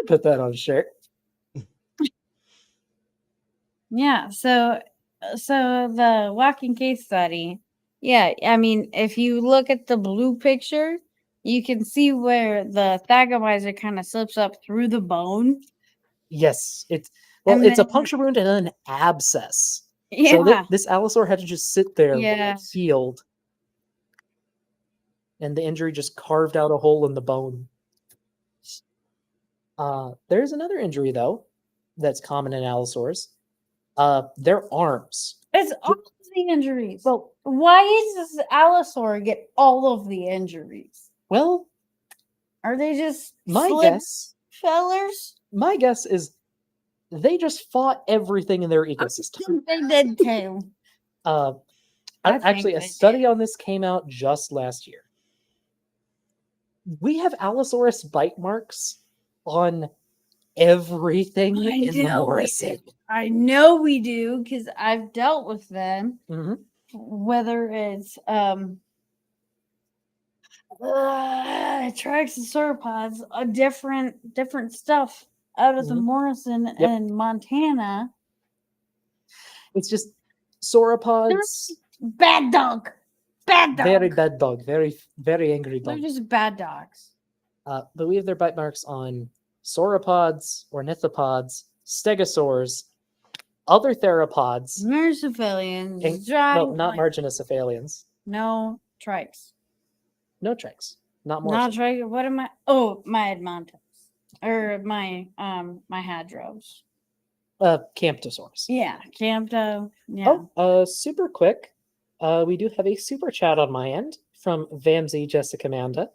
Put that on a shirt. Yeah, so the walking case study, yeah, I mean, if you look at the blue picture, you can see where the Thagomizer kind of slips up through the bone. Yes, it's a puncture wound and an abscess. Yeah. So this Allosaur had to just sit there while it healed. And the injury just carved out a hole in the bone. There's another injury, though, that's common in Allosaurs. Their arms. It's all of the injuries. Well, why does this Allosaur get all of the injuries? Well, are they just fellers? My guess is they just fought everything in their ecosystem. They did too. Actually, a study on this came out just last year. We have Allosaurus bite marks on everything in the Morrison. I know we do because I've dealt with them. Mm-hmm. Whether it's tracks and sauropods, different stuff out of the Morrison and Montana. It's just sauropods. Bad dog. Very bad dog. Very, very angry dog. They're just bad dogs. But we have their bite marks on sauropods, ornithopods, stegosaurs, other theropods. Marsupialians. No, not marginocephalians. No trikes. No trikes. Not more. Not trike. What am I? Oh, my Edmontos. Or my hadros. Camptosaurus. Yeah, Campto. Yeah. Oh, super quick. We do have a super chat on my end from Vamsy Jessica Manda.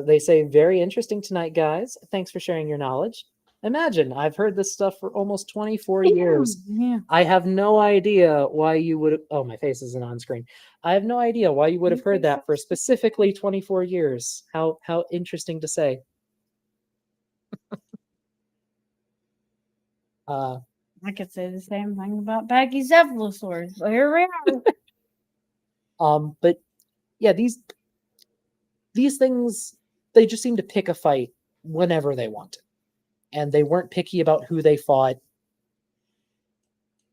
They say, very interesting tonight, guys. Thanks for sharing your knowledge. Imagine, I've heard this stuff for almost 24 years. Yeah. I have no idea why you would... Oh, my face isn't on screen. I have no idea why you would have heard that for specifically 24 years. How interesting to say. I could say the same thing about Pachycephalosaurs. But here we are. But yeah, these things, they just seem to pick a fight whenever they want to. and they weren't picky about who they fought.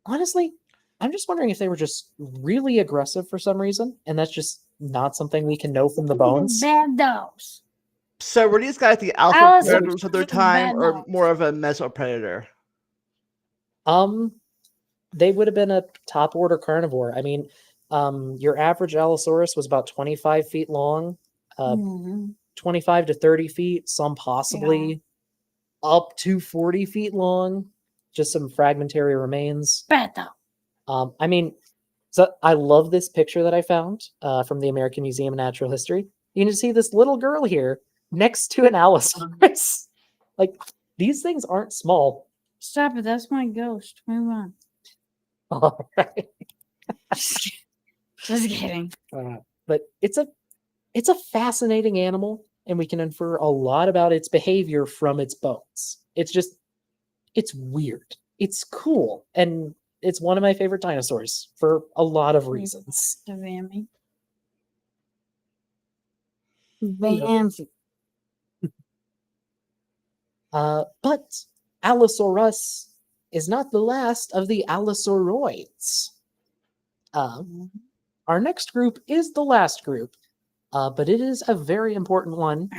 Honestly, I'm just wondering if they were just really aggressive for some reason, and that's just not something we can know from the bones. Bad dogs. So were these guys the alpha Alice predators of their was time, bad or dogs. more of a mesopredator? They would have been a top order carnivore. I mean, your average Allosaurus was about 25 feet long, Mhm. 25 to 30 feet, some possibly up to 40 feet long, just some fragmentary remains. Bad dog. I mean, so I love this picture that I found from the American Museum of Natural History. You can see this little girl here next to an Allosaurus. Like, these things aren't small. Stop it. That's my ghost. Move on. All right. Just kidding. But it's a fascinating animal, and we can infer a lot about its behavior from its bones. It's weird. It's cool, and it's one of my favorite dinosaurs for a lot of reasons. The Vammy. Vammy. But Allosaurus is not the last of the Allosauroids. Our next group is the last group, but it is a very important one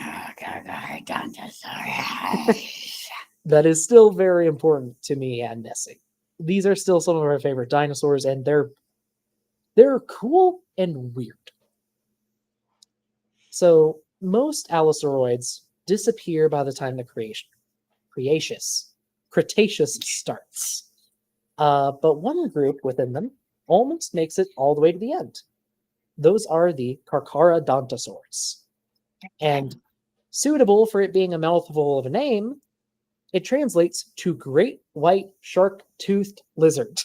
that is still very important to me and Nessie. These are still some of our favorite dinosaurs, and they're cool and weird. So most Allosauroids disappear by the time the Cretaceous starts. But one group within them almost makes it all the way to the end. Those are the Carcharodontosaurs. And suitable for it being a mouthful of a name, it translates to great white shark-toothed lizard.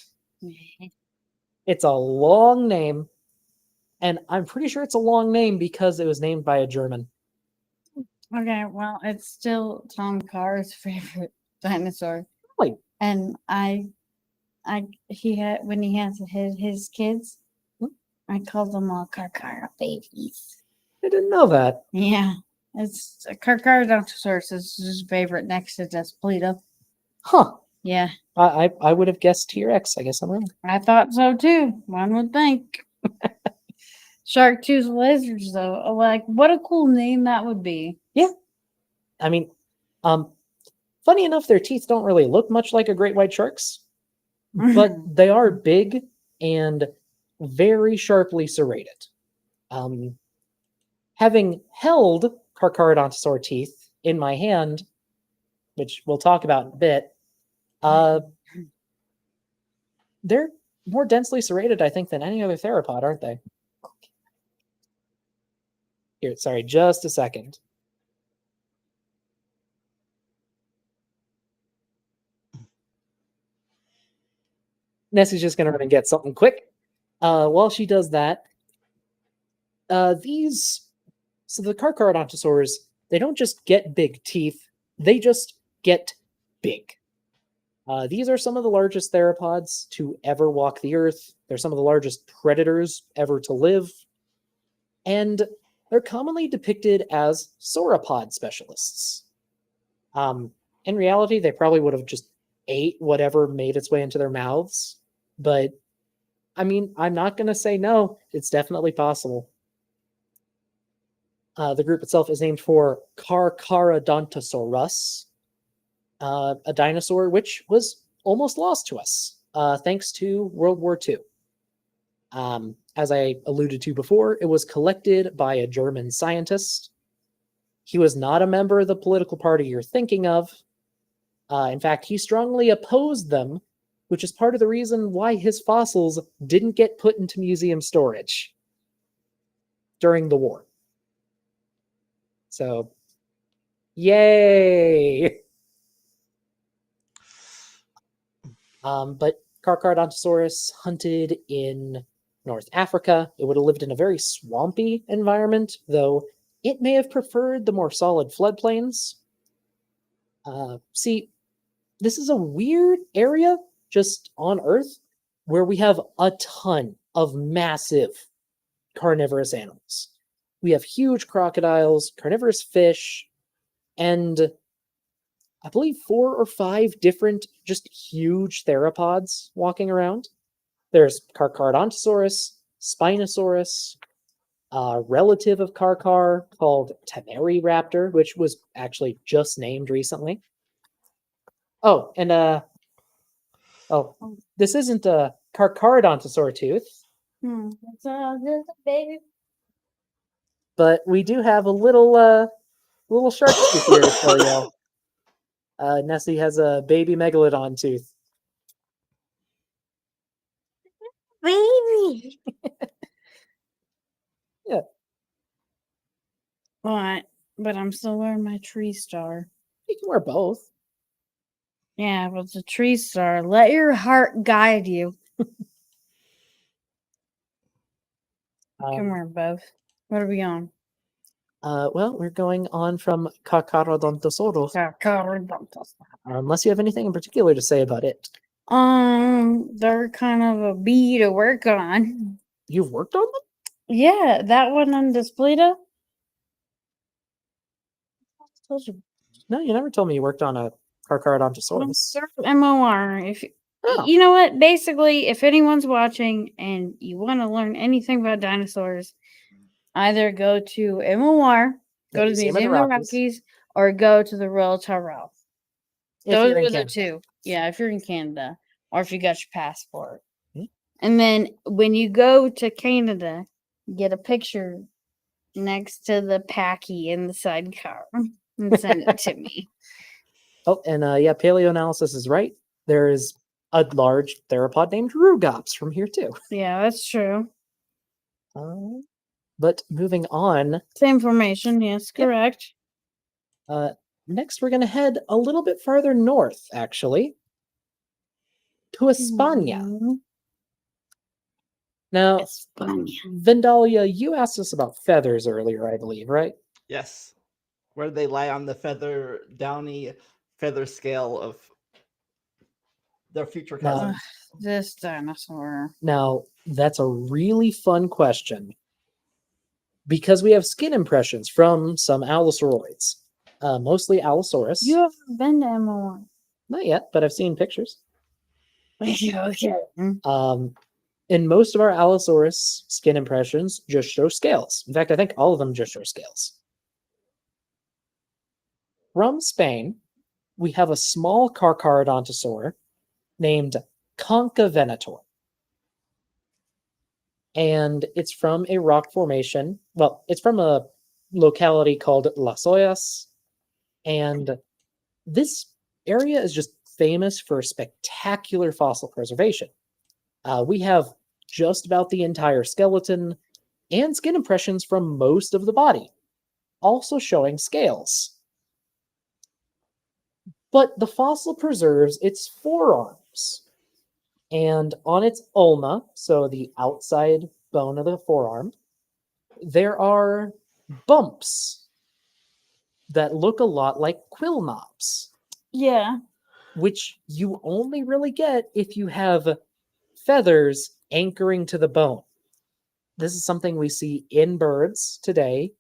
It's a long name, and I'm pretty sure it's a long name because it was named by a German. Okay, well, it's still Tom Carr's favorite dinosaur. Really? And when he has his kids, I called them all Carcara babies. I didn't know that. Yeah, it's Carcharodontosaurus is his favorite next to Despleto. Huh. Yeah, I would have guessed T-Rex. I guess I'm wrong. I thought so too. One would think. Shark-toothed lizards, though, like what a cool name that would be. Yeah. I mean, funny enough, their teeth don't really look much like a great white shark's, but they are big and very sharply serrated. Having held Carcharodontosaur teeth in my hand, which we'll talk about in a bit, they're more densely serrated, I think, than any other theropod, aren't they? Here, sorry, just a second. Nessie's just going to run and get something quick. While she does that, so the Carcharodontosaurs, they don't just get big teeth, they just get big. These are some of the largest theropods to ever walk the earth. They're some of the largest predators ever to live. And they're commonly depicted as sauropod specialists. In reality, they probably would have just ate whatever made its way into their mouths. But, I mean, I'm not going to say no. It's definitely possible. The group itself is named for Carcharodontosaurus, a dinosaur which was almost lost to us thanks to World War II. As I alluded to before, it was collected by a German scientist. He was not a member of the political party you're thinking of. In fact, he strongly opposed them, which is part of the reason why his fossils didn't get put into museum storage during the war. So, yay! But Carcharodontosaurus hunted in North Africa. It would have lived in a very swampy environment, though it may have preferred the more solid floodplains. See, this is a weird area just on Earth where we have a ton of massive carnivorous animals. We have huge crocodiles, carnivorous fish, and I believe 4 or 5 different, just huge theropods walking around. There's Carcharodontosaurus, Spinosaurus, a relative of Carchar called Temeryraptor, which was actually just named recently. Oh, and this isn't a Carcharodontosaur tooth, It's all just a baby. but we do have a little shark tooth here to show you. Nessie has a baby megalodon tooth. Baby. Yeah. But I'm still wearing my tree star. You can wear both. Yeah, but it's a tree star. Let your heart guide you. You can wear both. What are we on? Well, we're going on from Carcharodontosaurus. Unless you have anything in particular to say about it. They're kind of a bee to work on. You've worked on them? Yeah, that one on Displeta. No, you never told me you worked on a Carcharodontosaurus. MOR. If Oh. you know what, basically, if anyone's watching and you want to learn anything about dinosaurs, either go to MOR, go to the Museum of the Rockies, or go to the Royal Tyrrell. Those are the two. Yeah, if you're in Canada, or if you got your passport. And then when you go to Canada, get a picture next to the Packy in the sidecar and send it to me. Oh, and yeah, paleoanalysis is right. There is a large theropod named Rugops from here too. Yeah, that's true. But moving on. Same formation, yes, correct. Next, we're going to head a little bit farther north, actually, to España. Mm-hmm. Now, España. Vandalia, you asked us about feathers earlier, I believe, right? Yes. Where they lie on the downy feather scale of their future cousins. This dinosaur. Now, that's a really fun question because we have skin impressions from some Allosauroids, mostly Allosaurus. You haven't been to MOR. Not yet, but I've seen pictures. Okay. And most of our Allosaurus skin impressions just show scales. In fact, I think all of them just show scales. From Spain, we have a small Carcharodontosaur named Concavenator. And it's from a rock formation. Well, it's from a locality called Las Ollas. And this area is just famous for spectacular fossil preservation. We have just about the entire skeleton and skin impressions from most of the body, also showing scales. But the fossil preserves its forearms. And on its ulna, so the outside bone of the forearm, there are bumps that look a lot like quill knobs. Yeah. Which you only really get if you have feathers anchoring to the bone. This is something we see in birds today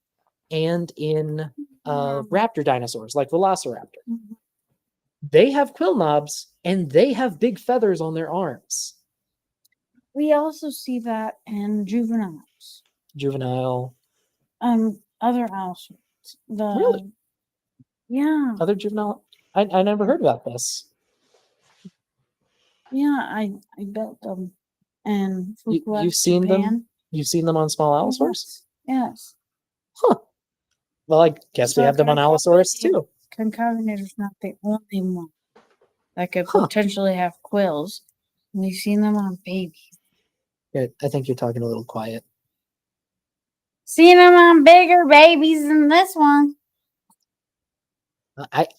and in raptor dinosaurs like Velociraptor. Mm-hmm. They have quill knobs and they have big feathers on their arms. We also see that in juveniles. Juvenile. Other Allosaurs. Really? Yeah. Other juvenile? I never heard about this. Yeah, I built them. And you've seen them? You've seen them on small Allosaurus? Yes. Huh. Well, I guess we have them on Allosaurus too. Concavenator's not the only one that could potentially have quills. And you've seen them on babies. Yeah, I think you're talking a little quiet. Seen them on bigger babies than this one.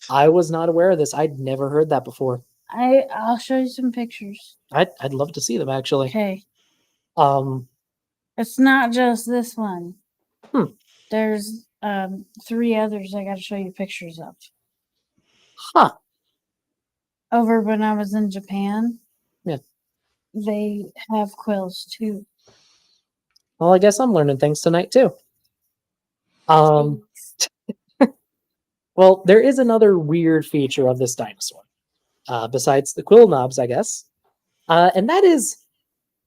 I was not aware of this. I'd never heard that before. I'll show you some pictures. I'd love to see them actually. Okay. It's not just this one. There's 3 others I got to show you pictures of. Huh. Over when I was in Japan. Yeah. They have quills too. Well, I guess I'm learning things tonight too. Well, there is another weird feature of this dinosaur, besides the quill knobs, I guess, and that is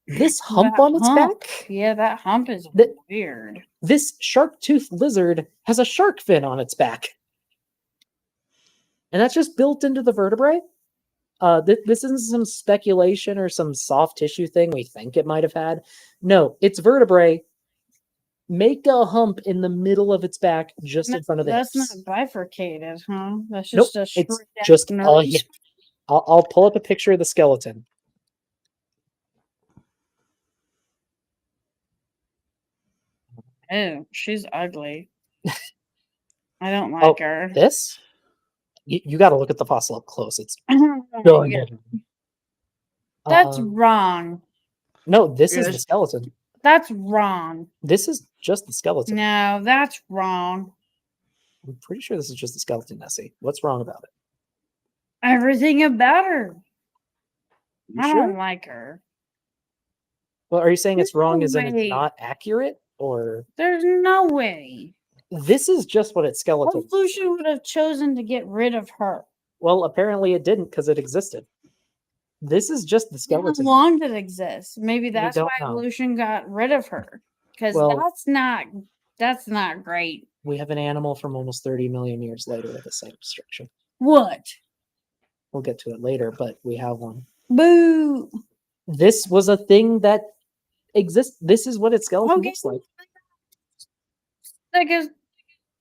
this hump That on its hump. back. Yeah, that hump is That- weird. This shark-toothed lizard has a shark fin on its back, and that's just built into the vertebrae. This isn't some speculation or some soft tissue thing we think it might have had. No, its vertebrae make a hump in the middle of its back, just in front of the That's hips. not bifurcated, huh? That's Nope, just a it's straight up just a nerve. hip. I'll pull up a picture of the skeleton. Ew, she's ugly. I don't like her. This? You got to look at the fossil up close. It's Yeah, that's Uh, wrong. no, this is the Yes. skeleton. That's wrong. This is just the skeleton. No, that's wrong. I'm pretty sure this is just the skeleton, Nessie. What's wrong about it? Everything about her. You I sure? don't like her. Well, are you saying it's wrong as in No it's way. not accurate? Or There's no way. this is just what its skeleton is. Evolution would have chosen to get rid of her. Well, apparently it didn't because it existed. This is just the How skeleton. long did it exist? Maybe that's don't why know. evolution got rid of her. Because Well- that's not great. We have an animal from almost 30 million years later with the same structure. What? We'll get to it later, but we have one. Boo. This was a thing that exists. This is what its skeleton Okay. looks like.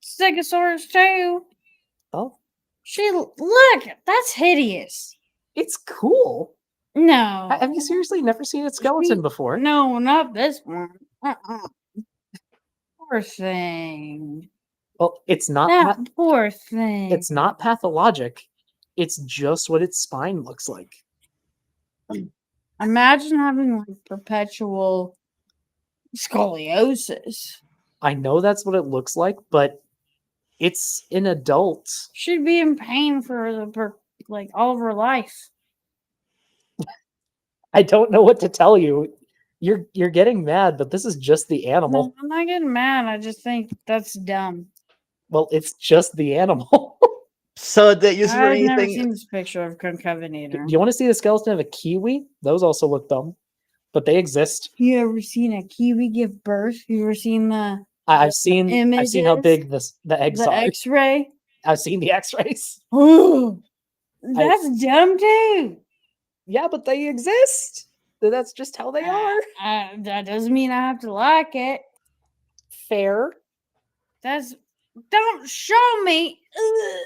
Stegosaurus too. Oh, Look, that's hideous. it's cool. No. Have you seriously never seen its skeleton before? No, not this one. Poor thing. Well, it's not. That poor thing. It's not pathologic. It's just what its spine looks like. Imagine having like perpetual scoliosis. I know that's what it looks like, but it's an adult. She'd be in pain for like all of her life. I don't know what to tell you. You're getting mad, but this is just the animal. No, I'm not getting mad. I just think that's dumb. Well, it's just the animal. So they use it for I've never anything. seen this picture of Do Concavenator. you want to see the skeleton of a kiwi? Those also look dumb, but they exist. You ever seen a kiwi give birth? You ever seen I've seen how images? big the eggs the are. X-ray? I've seen the X-rays. Ooh, that's dumb too. Yeah, but they exist. That's just how they are. That doesn't mean I have to like it. Fair. Don't show me. Ugh.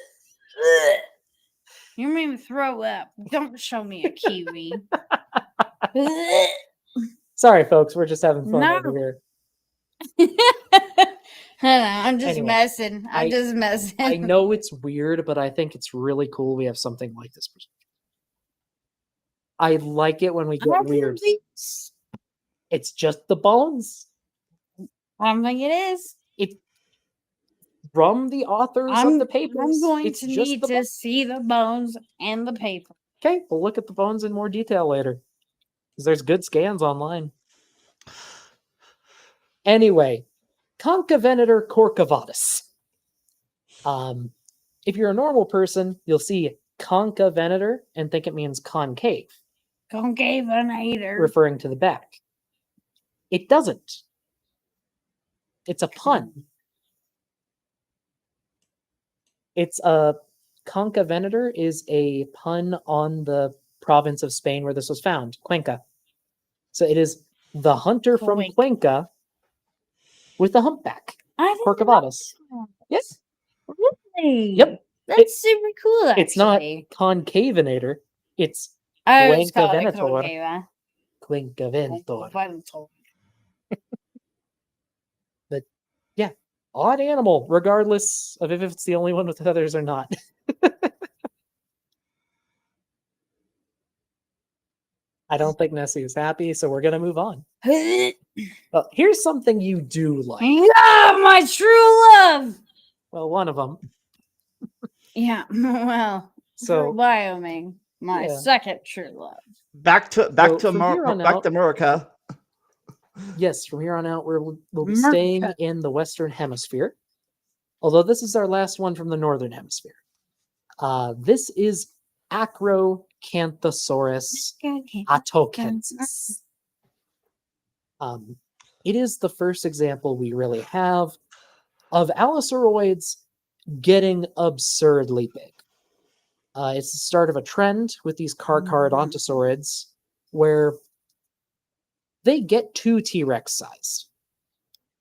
You made me throw up. Don't show me a kiwi. Ugh. Sorry, folks. We're just having fun No. over here. I'm just Anyway, messing. I'm I- just messing. I know it's weird, but I think it's really cool we have something like this. I like it when we I get don't weird. think It's just the bones. I don't think it is. It from the authors of the papers. I'm going it's to just need the to see the bones and the paper. Okay, we'll look at the bones in more detail later. Because there's good scans online. Anyway, Concavenator corcovadus. If you're a normal person, you'll see Concavenator and think it means concave, Concavenator. referring to the back. It doesn't. It's a pun. It's a Concavenator is a pun on the province of Spain where this was found, Cuenca. So it is the hunter from Cuenca with the humpback, I didn't corcovadus. know Yes. that. Really? Yep. That's super cool. Actually. It's not Concavenator. It's Oh, it's called a Cuencavenator. concave. Quincaventor. But yeah, odd animal, regardless of if it's the only one with feathers or not. I don't think Nessie is happy, so we're gonna move on. Well, here's something you do like. Yeah, my true love. Well, one of them. Yeah, well, So for Wyoming, my yeah. second true love. Back to from here on back out- to America. yes, from here on out, we'll be staying America. in the Western Hemisphere. Although this is our last one from the northern hemisphere. This is Acrocanthosaurus atokensis. It is the first example we really have of Allosauroids getting absurdly big. It's the start of a trend with these Carcharodontosaurids where they get too T-Rex sized.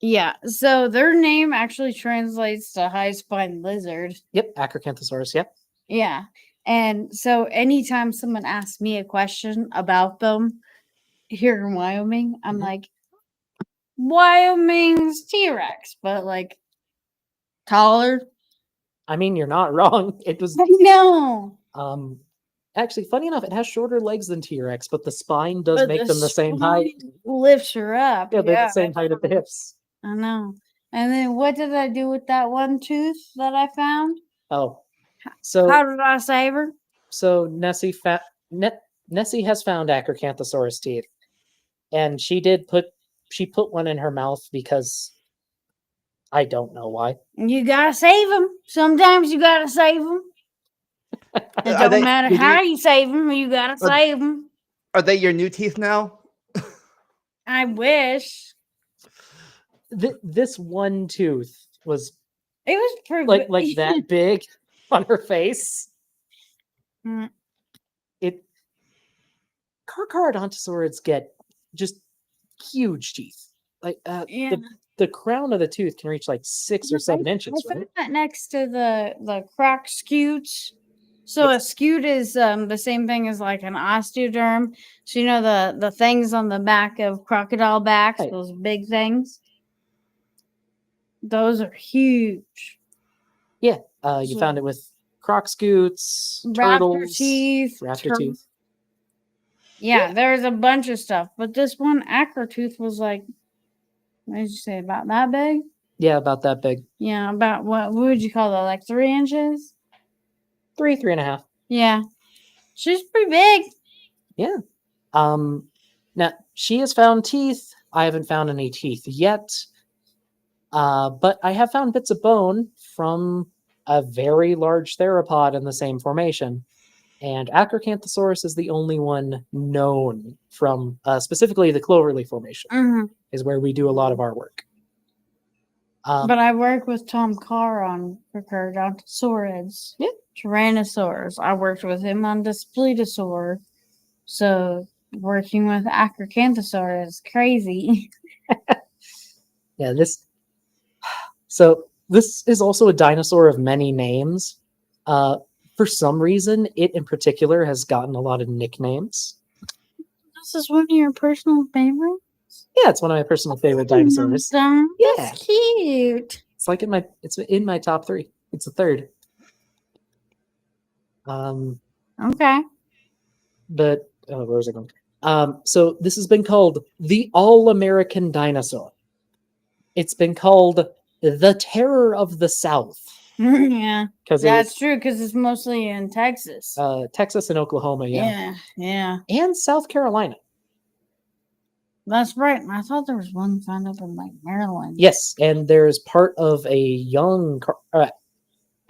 Yeah, so their name actually translates to high-spined lizard. Yep, Acrocanthosaurus, yep. Yeah, and so anytime someone asks me a question about them here in Wyoming, I'm like, Wyoming's T-Rex, but like taller. I mean, you're not wrong. It was I know. Actually, funny enough, it has shorter legs than T-Rex, but the spine does But make them the same height. Lifts her up. Yeah, they're the same height at the hips. I know. And then what did I do with that one tooth that I found? Oh, so how did I save her? So Nessie Nessie has found Acrocanthosaurus teeth, and she put one in her mouth because I don't know why. You gotta save them. Sometimes you gotta save them. It don't matter how you save them. You gotta save them. Are they your new teeth now? I wish. This one tooth was. It was pretty like that big on her face. Carcharodontosaurids get just huge teeth. Like the crown of the tooth can reach like 6 or 7 inches. I found that next to the croc scutes. So a scute is the same thing as like an osteoderm. So you know the things on the back of crocodile backs, those big things. Those are huge. Yeah, you found it with croc scutes, turtles, raptor teeth. Yeah, there's a bunch of stuff, but this one acro tooth was like, what did you say, about that big? Yeah, about that big. Yeah, about what would you call that? Like 3 inches? 3.5. Yeah, she's pretty big. Yeah. Now she has found teeth. I haven't found any teeth yet. But I have found bits of bone from a very large theropod in the same formation. And Acrocanthosaurus is the only one known from specifically the Cloverleaf Formation, is where we do a lot of our work. But I work with Tom Carr on Carcharodontosaurids. Yeah. Tyrannosaurs. I worked with him on Daspletosaur. So working with Acrocanthosaurus is crazy. Yeah, this is also a dinosaur of many names. For some reason, it in particular has gotten a lot of nicknames. This is one of your personal favorites? Yeah, it's one of my personal favorite dinosaurs. That's cute. It's like it's in my top 3. It's the third. Okay. But where was I going? So this has been called the All-American Dinosaur. It's been called the Terror of the South. Yeah, that's true because it's mostly in Texas. Texas and Oklahoma, yeah. And South Carolina. That's right. I thought there was one found up in like Maryland. Yes, and there's part of a young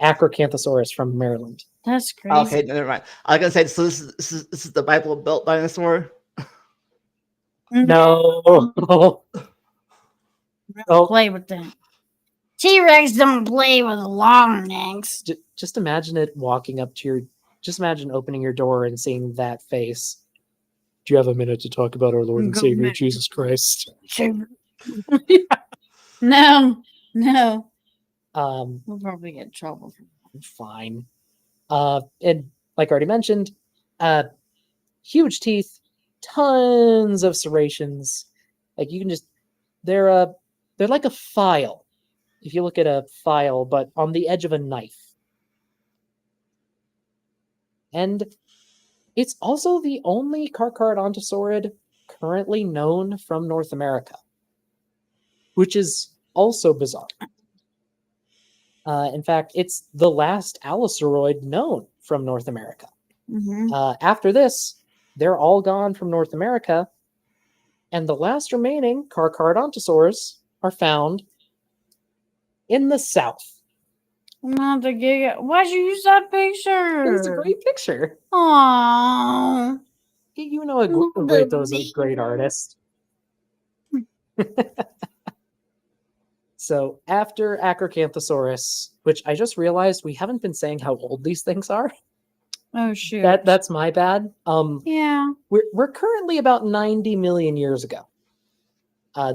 Acrocanthosaurus from Maryland. That's crazy. Okay, never mind. I was gonna say, so this is the Bible Belt dinosaur. No. Don't play with them. T-Rex don't play with long necks. Just imagine it walking up to your. Just imagine opening your door and seeing that face. Do you have a minute to talk about our Lord and Savior Jesus Christ? No. We'll probably get in trouble for that. Fine. And like I already mentioned, huge teeth, tons of serrations. Like you can just, they're like a file. If you look at a file, but on the edge of a knife. And it's also the only Carcharodontosaurid currently known from North America, which is also bizarre. In fact, it's the last Allosauroid known from North America. After this, they're all gone from North America, and the last remaining Carcharodontosaurs are found in the South. Not the giga. Why'd you use that picture? It's a great picture. Aww. You know, Agueto's a great artist. So after Acrocanthosaurus, which I just realized we haven't been saying how old these things are. Oh shoot. That's my bad. Yeah. We're currently about 90 million years ago.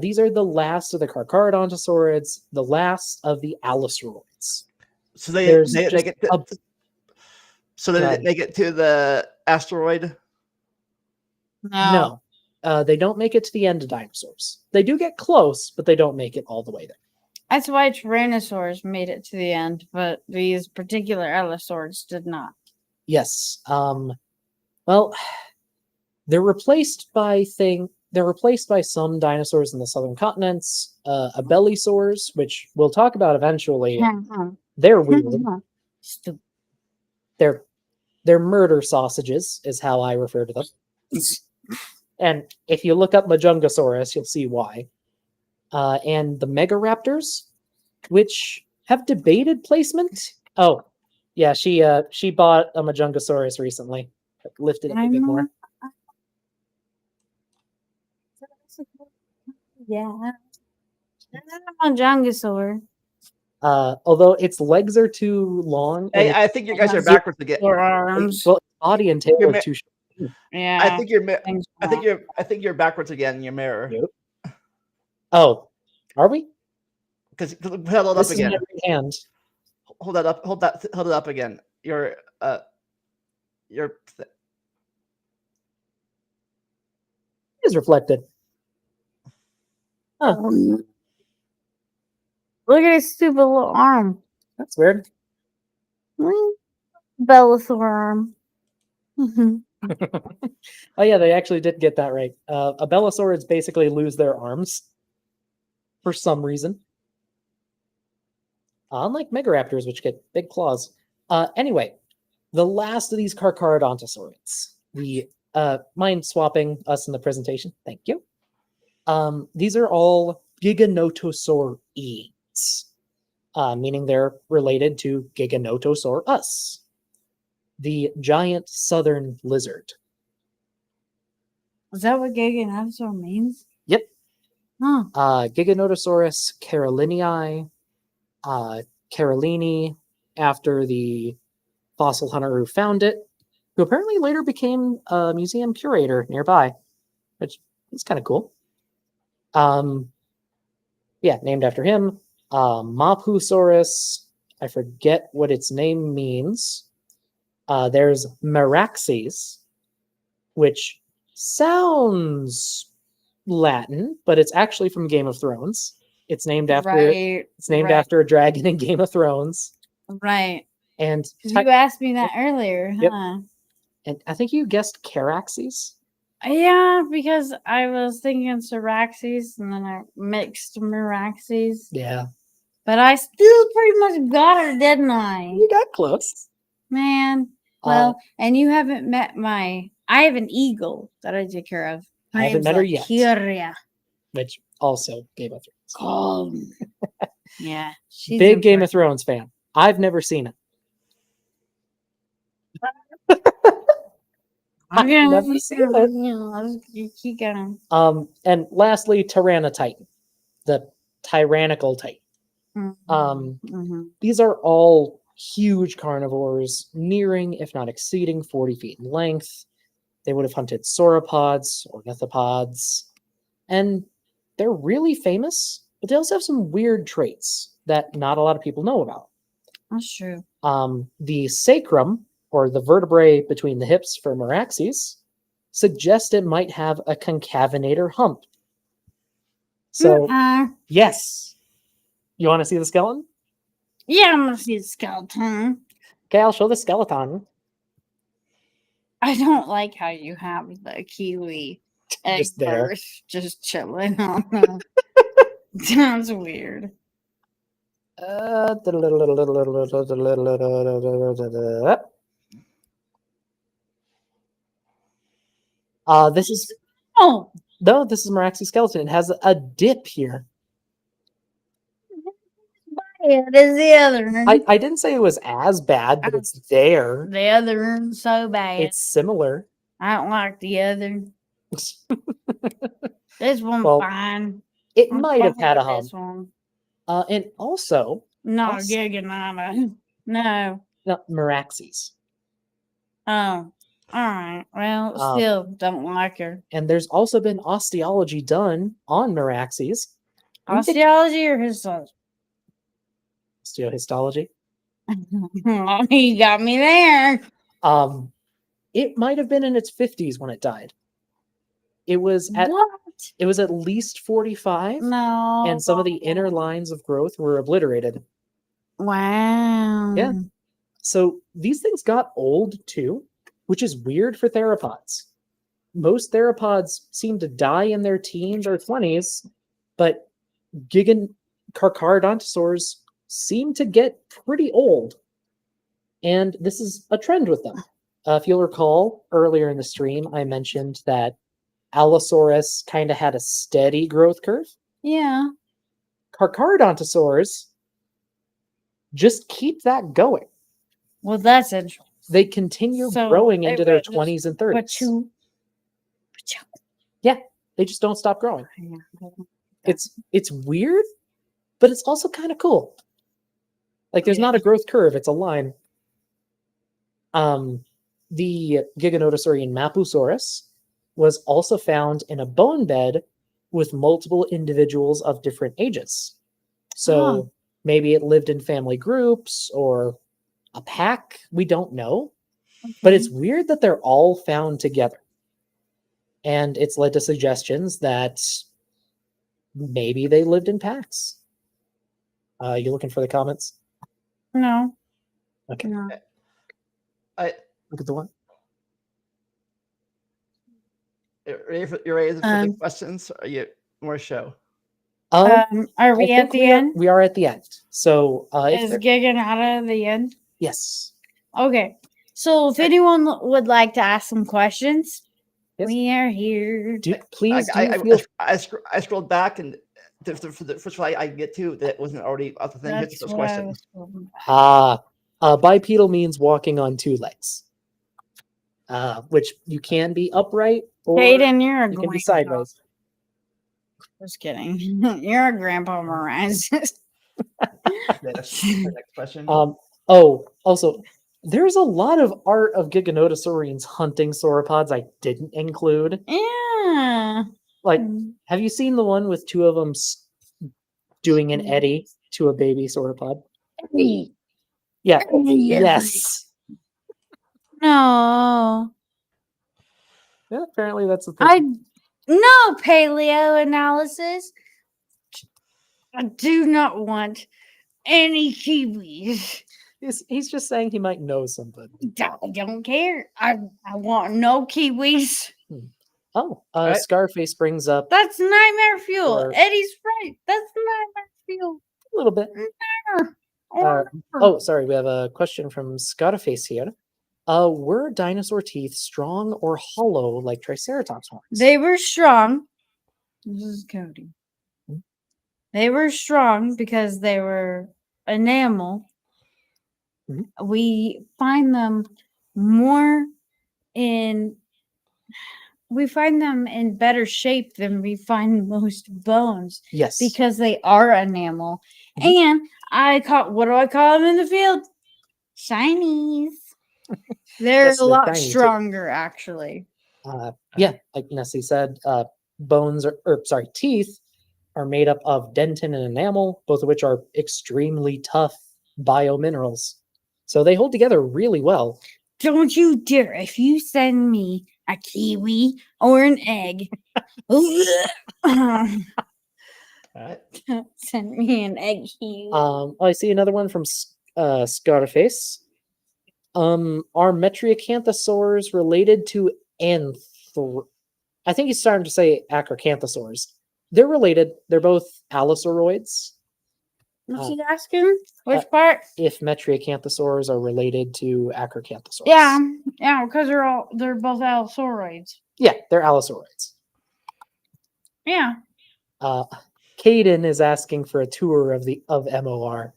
These are the last of the Carcharodontosaurids, the last of the Allosauroids. So they There's they just get to, so they ahead. make it to the asteroid. No, they don't make it to the end of dinosaurs. They do get close, but they don't make it all the way there. That's why Tyrannosaurs made it to the end, but these particular Allosaurs did not. Yes. Well, they're replaced by some dinosaurs in the southern continents. Abelisaurs, which we'll talk about eventually. They're weird. Stupid. They're murder sausages, is how I refer to them. And if you look up Majungasaurus, you'll see why. And the Megaraptors, which have debated placement. Oh, yeah, she bought a Majungasaurus recently. Lifted it a bit more. Yeah. Majungasaur. Although its legs are too long. Hey, I think you guys are backwards again. Or arms. Well, body and tail are too short. Yeah. I think you're backwards again in your mirror. Nope. Oh, are we? Because hold it This up is my again. right hand. Hold that up. Hold it up again. Your Is reflected. Huh. Look at his stupid little arm. That's weird. Bellasaur arm. Oh yeah, they actually did get that right. Abelisaurids basically lose their arms for some reason. Unlike Megaraptors, which get big claws. Anyway, the last of these Carcharodontosaurids. Mind swapping us in the presentation? Thank you. These are all Giganotosaurids, meaning they're related to Giganotosaurus, the giant southern lizard. Is that what Giganotosaur means? Yep. Huh. Giganotosaurus carolinii, Carolini, after the fossil hunter who found it, who apparently later became a museum curator nearby, which is kind of cool. Yeah, named after him. Mapusaurus, I forget what its name means. There's Meraxes, which sounds Latin, but it's actually from Game of Thrones. It's named after after a dragon in Game of Thrones. Right. And you asked me that earlier, huh? Yep. And I think you guessed Caraxes. Yeah, because I was thinking Syraxes and then I mixed Meraxes. Yeah. But I still pretty much got her, didn't I? You got close. Man. Well, and you haven't met I have an eagle that I take care of. I haven't met her yet. Kyria. Which also Game of Thrones. Yeah. She's big Game of Thrones fan. I've never seen it. I've never seen it. You keep going. And lastly, Tyrannotitan, the tyrannical titan. These are all huge carnivores, nearing, if not exceeding, 40 feet in length. They would have hunted sauropods, ornithopods, and they're really famous, but they also have some weird traits that not a lot of people know about. That's true. The sacrum, or the vertebrae between the hips for Meraxes, suggest it might have a concavenator hump. So, yes. You want to see the skeleton? Yeah, I'm going to see the skeleton. Okay, I'll show the skeleton. I don't like how you have the kiwi egg first just chilling on them. Sounds weird. This is this is Meraxes skeleton. It has a dip here. bad as the other one. I didn't say it was as bad, but it's there. The other one's so bad. It's similar. I don't like the other. This one Well, fine. It I'm might have fine had a with hum. this one. And also, No, Us- Giganata. No. no, Meraxes. Oh. All right. Well, Um, still don't like her. And there's also been osteology done on Meraxes. Osteology or histology? Osteohistology. You got me there. It might have been in its 50s when it died. It was at least 45, No. and some of the inner lines of growth were obliterated. Wow. Yeah. So these things got old too, which is weird for theropods. Most theropods seem to die in their teens or 20s, but carcharodontosaurs seem to get pretty old. And this is a trend with them. If you'll recall, earlier in the stream, I mentioned that Allosaurus kind of had a steady growth curve. Yeah. Carcharodontosaurs just keep that going. Well, that's interesting. They continue growing into their 20s and 30s. Yeah, they just don't stop growing. It's weird, but it's also kind of cool. Like there's not a growth curve, it's a line. The Giganotosaurian Mapusaurus was also found in a bone bed with multiple individuals of different ages. So maybe it lived in family groups or a pack. We don't know. But it's weird that they're all found together. And it's led to suggestions that maybe they lived in packs. You looking for the comments? No. Okay. No. Look at the one. You're ready for the questions? Or are you more show? Are we at the end? We are at the end. So is Giganata the end? Yes. Okay. So if anyone would like to ask some questions, yes. We are here. I scrolled back and for the first one I get to that wasn't already off the thing. Hit the first question. Bipedal means walking on two legs. Which you can be upright or Caden, you can be sideways. Just kidding. You're a grandpa Moraes. Next question. Also, there's a lot of art of Giganotosaurians hunting sauropods I didn't include. Yeah. Like, have you seen the one with two of them doing an eddy to a baby sauropod? Eddie. Yeah. Yes. No. Yeah, apparently that's the thing. No paleo analysis. I do not want any kiwis. He's just saying he might know somebody. I don't care. I want no kiwis. Scarface brings up. That's nightmare fuel. Eddie's right. That's nightmare fuel. A little bit. Sorry. We have a question from Scarface here. Were dinosaur teeth strong or hollow like Triceratops horns? They were strong. This is Cody. They were strong because they were enamel. Mm-hmm. We find them in better shape than we find most bones. Yes. Because they are enamel. Mm-hmm. And what do I call them in the field? Shinies. They're a lot stronger, actually. Like Nessie said, teeth are made up of dentin and enamel, both of which are extremely tough biominerals. So they hold together really well. Don't you dare. If you send me a kiwi or an egg, send me an egg kiwi. I see another one from Scarface. Are Metriacanthosaurs related to I think he's starting to say Acrocanthosaurs. They're related. They're both Allosauroids. What's he asking? Which part? If Metriacanthosaurs are related to Acrocanthosaurs. Yeah, because they're both Allosauroids. Yeah, they're Allosauroids. Yeah. Caden is asking for a tour of MOR.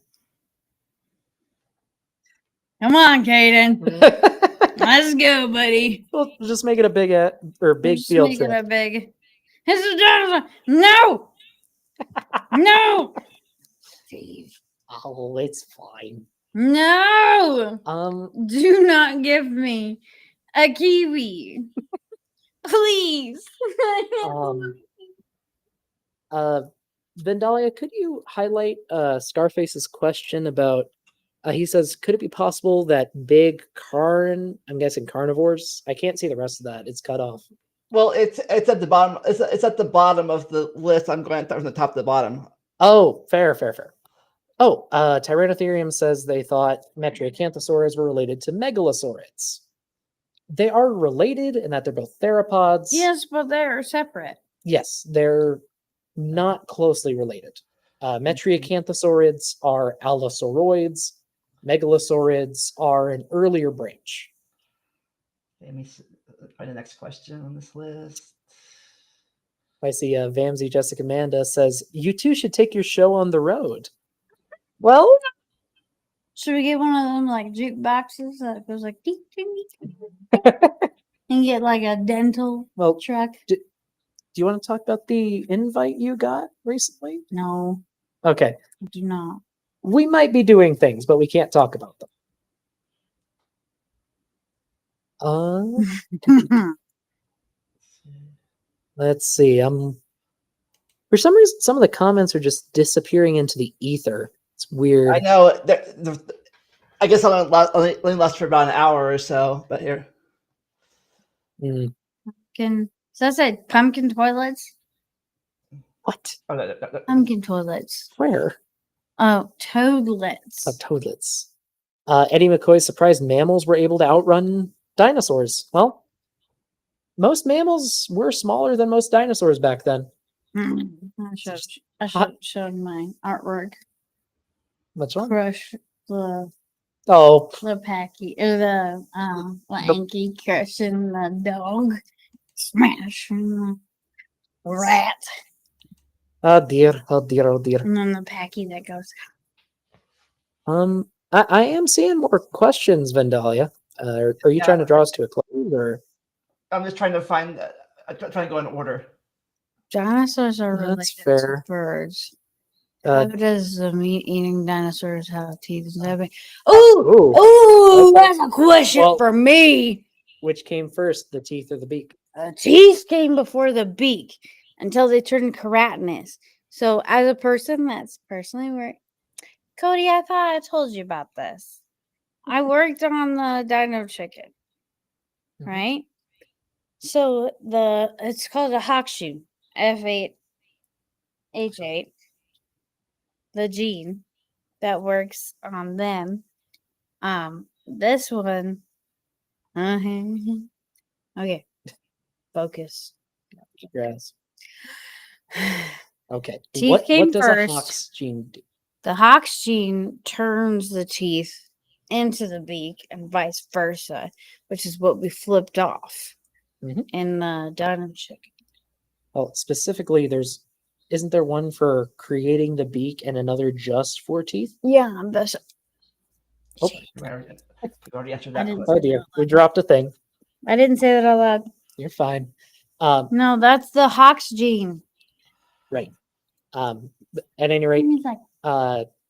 Come on, Caden. Let's go, buddy. We'll just make it a big Just field make it trip. a big. This is dinosaur. No. No. Steve. Oh, it's fine. No. Do not give me a kiwi. Please. Vandalia, could you highlight Scarface's question about? He says, could it be possible that big I'm guessing carnivores? I can't see the rest of that. It's cut off. Well, it's at the bottom. It's at the bottom of the list. I'm going to start from the top to the bottom. Oh, fair. Oh, Tyrannotherium says they thought Metriacanthosaurs were related to Megalosaurids. They are related in that they're both theropods. Yes, but they're separate. Yes, they're not closely related. Metriacanthosaurids are Allosauroids. Megalosaurids are an earlier branch. Let me find the next question on this list. I see Vamsy Jessica Amanda says, you two should take your show on the road. Well, should we get one of them like jukeboxes that goes like ding, ding, ding, and get like a dental truck? Do you want to talk about the invite you got recently? No. Okay. I do not. We might be doing things, but we can't talk about them. Let's see. For some reason, some of the comments are just disappearing into the ether. It's weird. I know. I guess I'll only last for about an hour or so. But here. So that said pumpkin toilets. What? Oh, no. Pumpkin toilets. Where? Oh, toadlets. Oh, toadlets. Eddie McCoy surprised mammals were able to outrun dinosaurs. Well, most mammals were smaller than most dinosaurs back then. I should show my artwork. What's wrong? Crush the packy or the lanky crushing the dog, smashing the rat. Oh dear. And then the packy that goes. I am seeing more questions, Vandalia. Are you trying to draw us to a close, or? I'm just trying to find. Trying to go in order. Dinosaurs are related to birds. How does the meat-eating dinosaurs have teeth? Oh, that's a question for me. Which came first, the teeth or the beak? Teeth came before the beak until they turned keratinous. So, as a person that's personally worked, Cody, I thought I told you about this. I worked on the dino chicken, right? So it's called a Hockshoe, F8H8. The gene that works on them. This one. Okay. Focus. Yes. Okay. Teeth What came does first. a Hox gene do? The Hox gene turns the teeth into the beak and vice versa, which is what we flipped off in the dino chicken. Well, specifically, isn't there one for creating the beak and another just for teeth? Yeah, that's. Oh, we already answered that. Oh dear, we dropped a thing. I didn't say that out loud. You're fine. No, that's the Hox gene. Right. At any rate,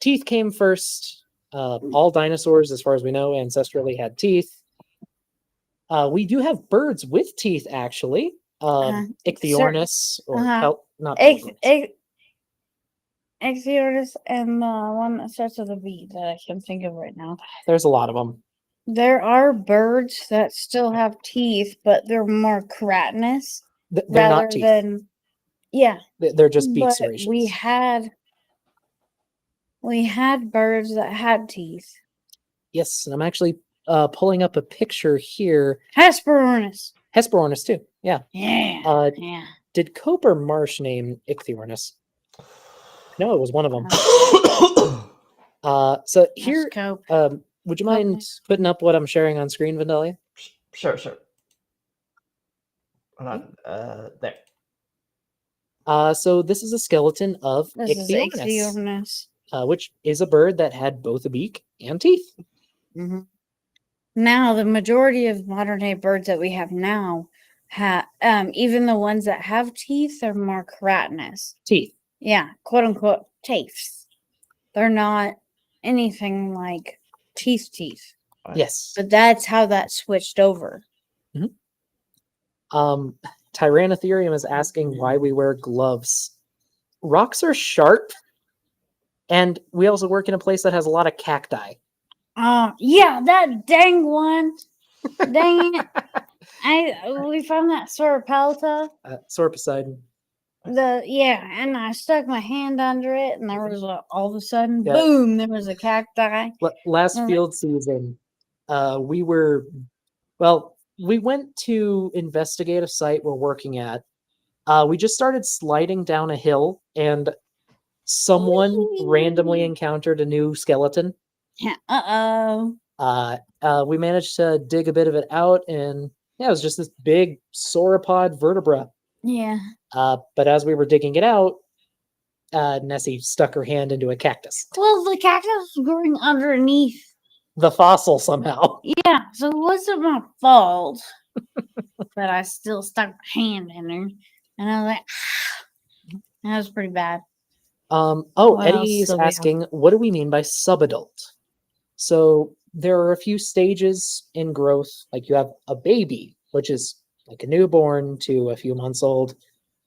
teeth came first. All dinosaurs, as far as we know, ancestrally had teeth. We do have birds with teeth, actually. Ichthyornis or not Ichthyornis and the one that starts with a V that I can think of right now. There's a lot of them. There are birds that still have teeth, but they're more keratinous. They're not teeth. They're just beak serrations. We had birds that had teeth. Yes, and I'm actually pulling up a picture here. Hesperornis too. Yeah. Yeah. Did Coper Marsh name Ichthyornis? No, it was one of them. So here, would you mind putting up what I'm sharing on screen, Vandalia? Sure. Hold on. There. So this is a skeleton of Ichthyornis, which is a bird that had both a beak and teeth. Now, the majority of modern day birds that we have now have, even the ones that have teeth, are more keratinous. Teeth. Yeah, quote unquote teeths. They're not anything like teeth. Yes. But that's how that switched over. Tyrannotherium is asking why we wear gloves. Rocks are sharp, and we also work in a place that has a lot of cacti. Yeah, that dang one. Dang it. We found that Sauropelta. Sorposeidon. And I stuck my hand under it, and there was all of a sudden, Yeah. boom, there was a cacti. Last field season, we went to investigate a site we're working at. We just started sliding down a hill, and someone randomly encountered a new skeleton. Uh-oh. We managed to dig a bit of it out, and yeah, it was just this big sauropod vertebra. Yeah. But as we were digging it out, Nessie stuck her hand into a cactus. Well, the cactus was growing underneath The fossil somehow. Yeah, so it wasn't my fault. But I still stuck my hand in there. And I was like, that was pretty bad. Eddie is asking, what do we mean by subadult? So there are a few stages in growth. Like you have a baby, which is like a newborn to a few months old.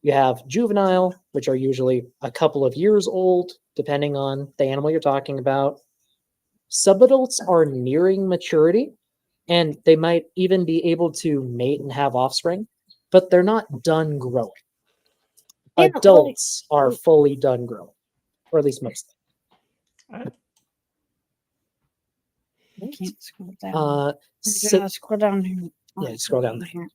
You have juvenile, which are usually a couple of years old, depending on the animal you're talking about. Subadults are nearing maturity, and they might even be able to mate and have offspring, but they're not done growing. Yeah, Adults are fully done growing, or at least most. I can't scroll down. Scroll down here. Yeah, scroll down there.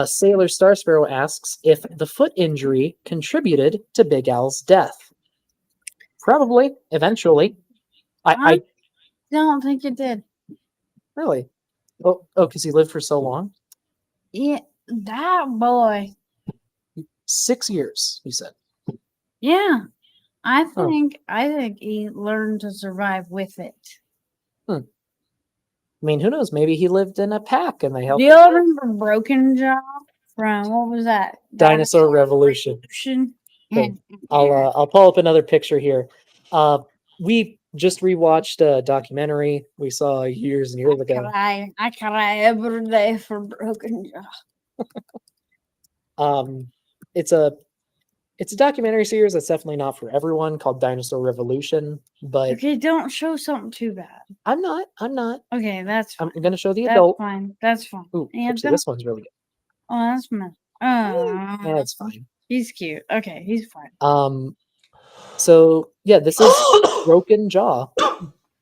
Sailor Star Sparrow asks if the foot injury contributed to Big Al's death. Probably, eventually. I don't think it did. Really? Oh, because he lived for so long? Yeah, that boy. 6 years, you said. Yeah. I think he learned to survive with it. I mean, who knows? Maybe he lived in a pack and they helped. Do you remember Broken Jaw from what was that? Dinosaur Revolution. Okay. I'll pull up another picture here. We just rewatched a documentary we saw years and years ago. I cry every day for Broken Jaw. It's a documentary series that's definitely not for everyone, called Dinosaur Revolution. But okay, don't show something too bad. I'm not. Okay, that's fine. I'm gonna show the adult. That's fine. Ooh, actually, this one's really good. Oh, that's nice. That's fine. He's cute. Okay, he's fine. So yeah, this is Broken Jaw.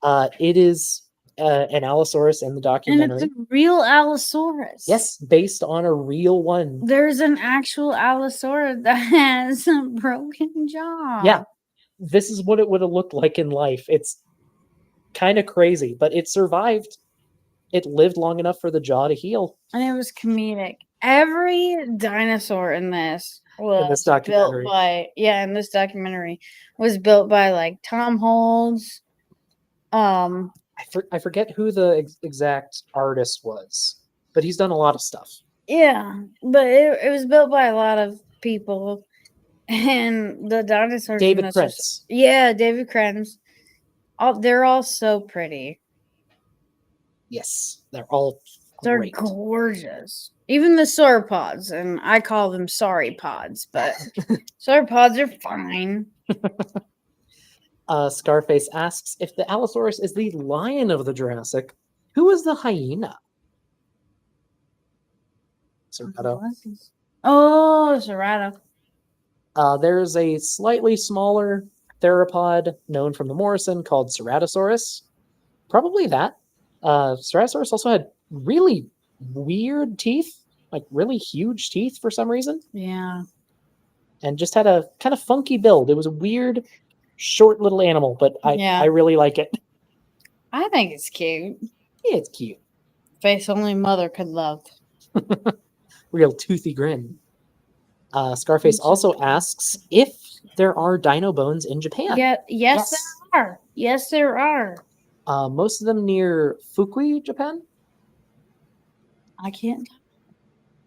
It is an Allosaurus in the documentary. And it's a real Allosaurus. Yes, based on a real one. There's an actual Allosaurus that has a broken jaw. Yeah, this is what it would have looked like in life. It's kind of crazy, but it survived. It lived long enough for the jaw to heal. And it was comedic. Every dinosaur in this was documentary. built by in this documentary was built by like Tom Holds. I forget who the exact artist was, but he's done a lot of stuff. Yeah, but it was built by a lot of people, and the dinosaurs. David Kretz. David Kretz. They're all so pretty. Yes, they're all great. They're gorgeous. Even the sauropods, and I call them sorry pods, but sauropods are fine. Scarface asks if the Allosaurus is the lion of the Jurassic. Who is the hyena? Cerrato. Oh, Cerrato. There's a slightly smaller theropod known from the Morrison called Ceratosaurus. Probably that. Ceratosaurus also had really weird teeth, like really huge teeth for some reason. Yeah. And just had a kind of funky build. It was a weird, short little animal, but I really like it. I think it's cute. Yeah, it's cute. Face only mother could love. Real toothy grin. Scarface also asks if there are dino bones in Japan. Yes, there are. Yes, there are. Most of them near Fukui, Japan. I can't.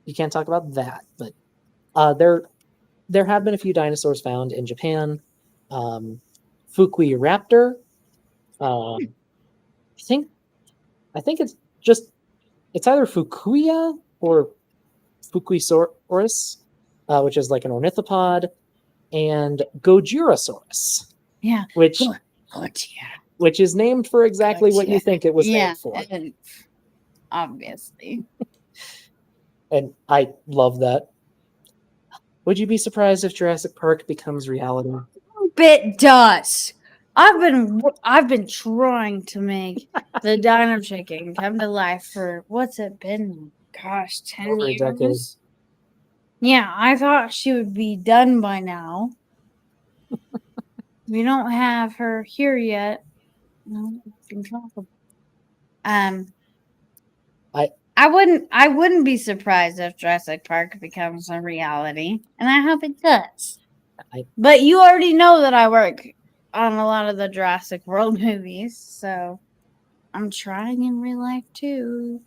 You can't talk about that, but there have been a few dinosaurs found in Japan. Fukui raptor. I think it's either Fukuya or Fukuisaurus, which is like an ornithopod, and Gojirosaurus, Yeah. which Yeah. which is named for exactly what you think it was named for. And obviously. And I love that. Would you be surprised if Jurassic Park becomes reality? Bit does. I've been trying to make the Dino Chicken come to life for what's it been? Gosh, 10 Over a decade. years. Yeah, I thought she would be done by now. We don't have her here yet. No, I wouldn't be surprised if Jurassic Park becomes a reality, and I hope it does. But you already know that I work on a lot of the Jurassic World movies, so I'm trying in real life too.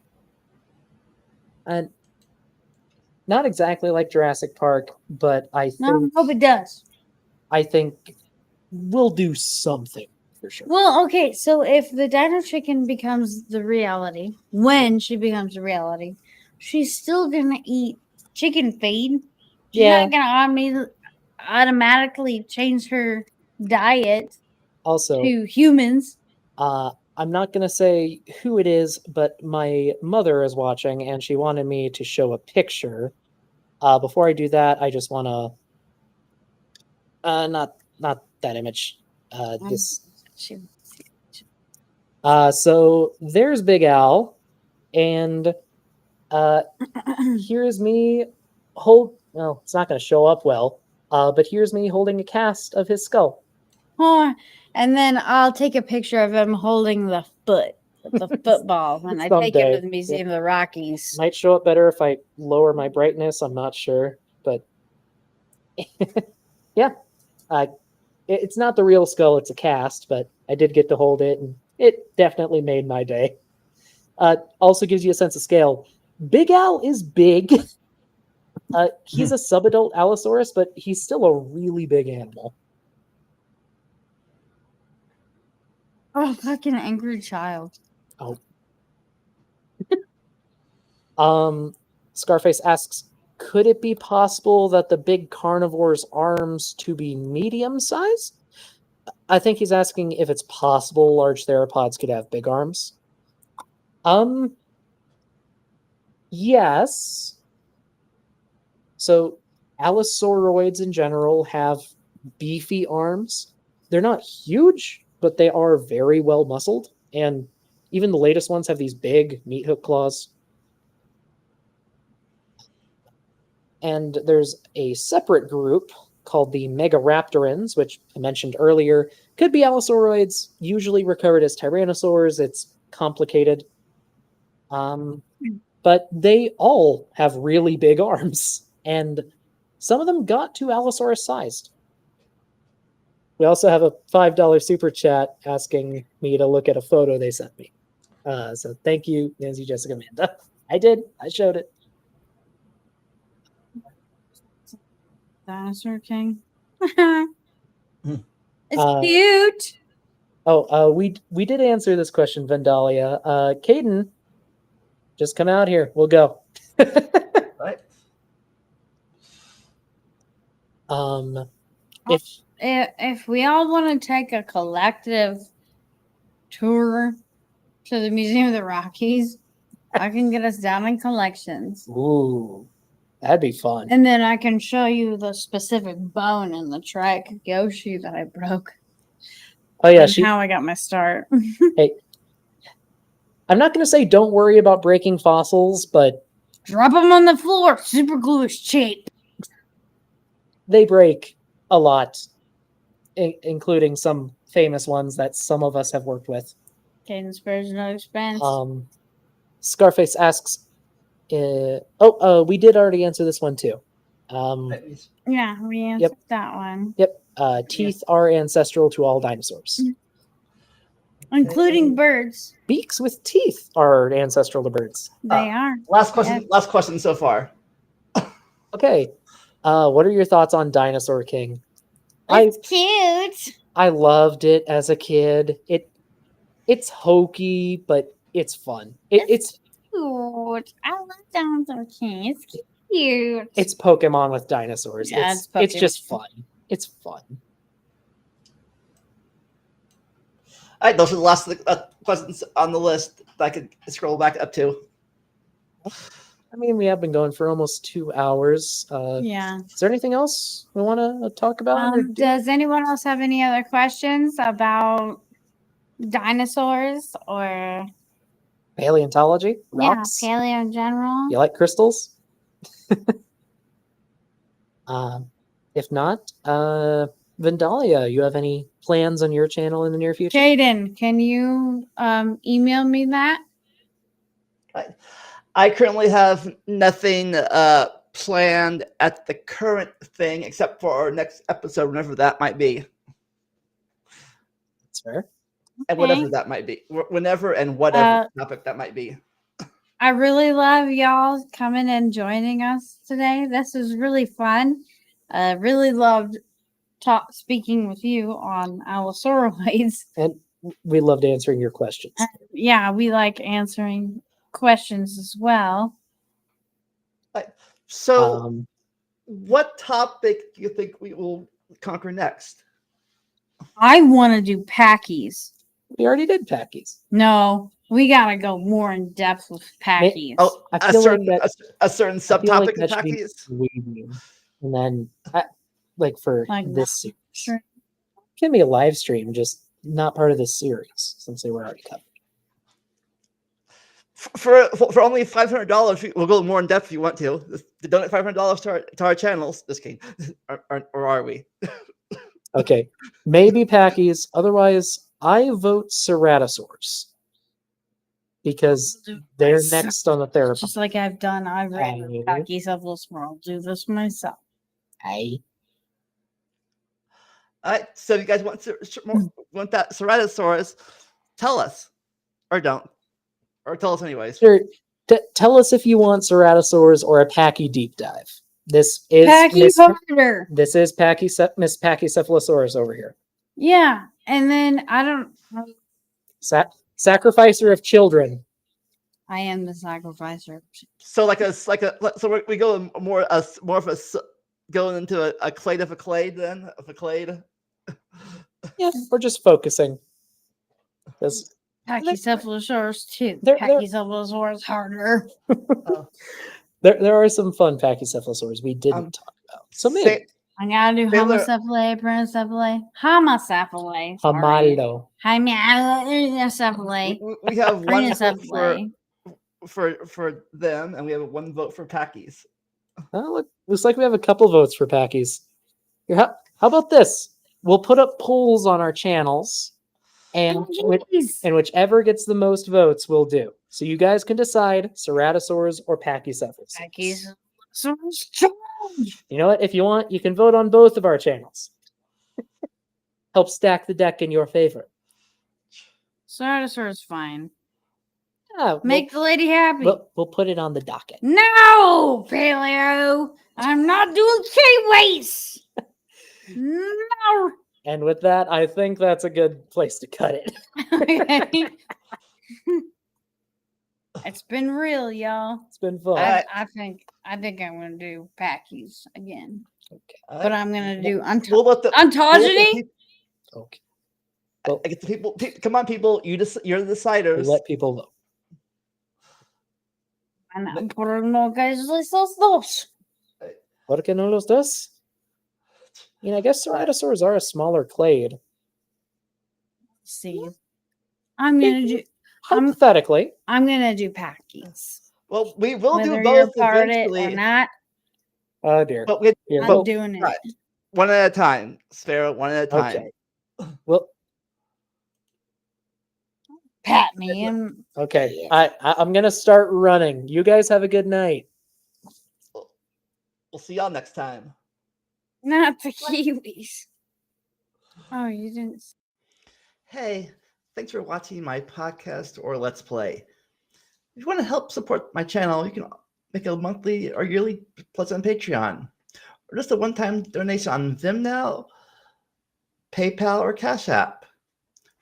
And not exactly like Jurassic Park, but I hope it does. I think we'll do something for sure. Well, okay, so if the Dino Chicken becomes the reality, when she becomes a reality, she's still gonna eat chicken feed. She's not gonna automatically change her diet Also, to humans. I'm not going to say who it is, but my mother is watching and she wanted me to show a picture. Before I do that, I just want to not that image. This. So there's Big Al, and here's me well, it's not going to show up well. But here's me holding a cast of his skull. Oh, and then I'll take a picture of him holding the football when I take him to the Museum of the Rockies. Might show up better if I lower my brightness. I'm not sure, but yeah, it's not the real skull; it's a cast. But I did get to hold it, and it definitely made my day. Also gives you a sense of scale. Big Al is big. He's a subadult Allosaurus, but he's still a really big animal. Oh, fucking angry child. Oh. Scarface asks, could it be possible that the big carnivore's arms to be medium size? I think he's asking if it's possible large theropods could have big arms. Yes. So Allosauroids in general have beefy arms. They're not huge, but they are very well muscled. And even the latest ones have these big meat hook claws. And there's a separate group called the Megaraptorans, which I mentioned earlier. Could be Allosauroids, usually recovered as Tyrannosaurs. It's complicated. But they all have really big arms. And some of them got to Allosaurus sized. We also have a $5 super chat asking me to look at a photo they sent me. So thank you, Nancy, Jessica, Amanda. I did. I showed it. Dinosaur King. It's cute. We did answer this question, Vandalia. Caden, just come out here. We'll go. Right. If we all want to take a collective tour to the Museum of the Rockies, I can get us down in collections. Ooh, that'd be fun. And then I can show you the specific bone in the Yoshi that I broke. Oh yeah, how I got my start. Hey, I'm not going to say don't worry about breaking fossils, but drop them on the floor. Super glue is cheap. They break a lot, including some famous ones that some of us have worked with. Caden spares no expense. Scarface asks, we did already answer this one too. Yeah, we answered that one. Yep. Teeth are ancestral to all dinosaurs. including birds. Beaks with teeth are ancestral to birds. They are. Last question. Yes. Last question so far. Okay. What are your thoughts on Dinosaur King? It's cute. I loved it as a kid. It's hokey, but it's fun. It's cute. I love Dinosaur King. It's cute. it's Pokemon with dinosaurs. Yeah, it's just Pokemon. fun. It's fun. All right, those are the last questions on the list that I could scroll back up to. I mean, we have been going for almost 2 hours. Yeah. Is there anything else we want to talk about? Does anyone else have any other questions about dinosaurs or Paleontology? Rocks? Yeah, paleo in general? You like crystals? If not, Vandalia, you have any plans on your channel in the near future? Jaden, can you email me that? I currently have nothing planned at the current thing except for our next episode, whenever that might be. That's fair. And whatever that might be. Whenever and whatever topic that might be. I really love y'all coming and joining us today. This was really fun. I really loved speaking with you on Allosauroids. And we loved answering your questions. Yeah, we like answering questions as well. So, what topic do you think we will conquer next? I want to do packies. We already did packies. No, we gotta go more in depth with packies. Oh, I feel a certain subtopic of packies. And then, for this series, Sure. give me a live stream, just not part of this series since they were already covered. For only $500, we'll go more in depth if you want to. Donate $500 to our channels. Just kidding, or are we? Okay, maybe packies. Otherwise, I vote ceratosaurs because they're next on the therapy. Just like I've done, I've written Pachycephalosaurus. I'll do this myself. Hey. All right, so if you guys want that Ceratosaurus, tell us, or don't, or tell us anyways. Sure. Tell us if you want ceratosaurs or a Packy deep dive. This is Miss Pachycephalosaurus over here. Yeah, and then I don't. Sacrificer of children. I am the sacrificer. So we go more of a going into a clade of a clade then of a clade. Yeah, we're just focusing. Pachycephalosaurus too. Pachycephalosaurus harder. There are some fun Pachycephalosaurs we didn't talk about. So maybe I gotta do homocephalae, brenocephalae, homocephalae. Hamaldo. Hymenocephalae. We have one vote for them, and we have one vote for Packies. Oh, looks like we have a couple votes for Packies. Here, how about this? We'll put up polls on our channels, and whichever gets the most votes, we'll do. So you guys can decide ceratosaurs or Pachycephalosaurs. You know what? If you want, you can vote on both of our channels. Help stack the deck in your favor. Ceratosaurus is fine. Yeah, Make the lady happy. We'll put it on the docket. No, Paleo. I'm not doing K-Waste. No. And with that, I think that's a good place to cut it. Okay. It's been real, y'all. It's been fun. I think I'm gonna do Packies again. Okay. But I'm gonna do ontogeny. Okay. Well, I get the people. Come on, people! You're the deciders. Let people vote. ¿Por no esos dos? ¿Por qué no los dos? I guess ceratosaurs are a smaller clade. See, I'm gonna do. Hypothetically, I'm gonna do Packies. Well, we will Whether do both you're part eventually, it or not. Oh dear. But I'm doing it one at a time, Sparrow. One at a time. Okay. Well, pat me and okay. I'm gonna start running. You guys have a good night. We'll see y'all next time. not the Kiwis. Oh, you didn't. Hey, Thanks for watching my podcast or Let's Play. If you want to help support my channel, you can make a monthly or yearly pledge on Patreon, or just a one-time donation on Vimeo, PayPal, or Cash App.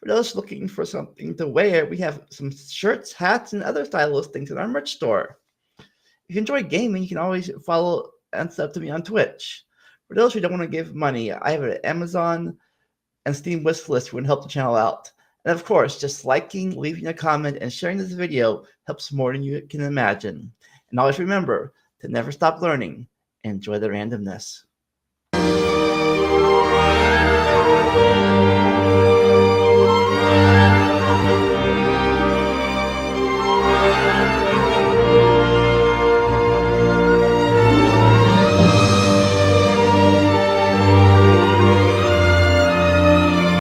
For those looking for something to wear, we have some shirts, hats, and other stylish things in our merch store. If you enjoy gaming, you can always follow and sub to me on Twitch. For those who don't want to give money, I have an Amazon and Steam wish list who can help the channel out. And of course, just liking, leaving a comment, and sharing this video helps more than you can imagine. And always remember to never stop learning and enjoy the randomness.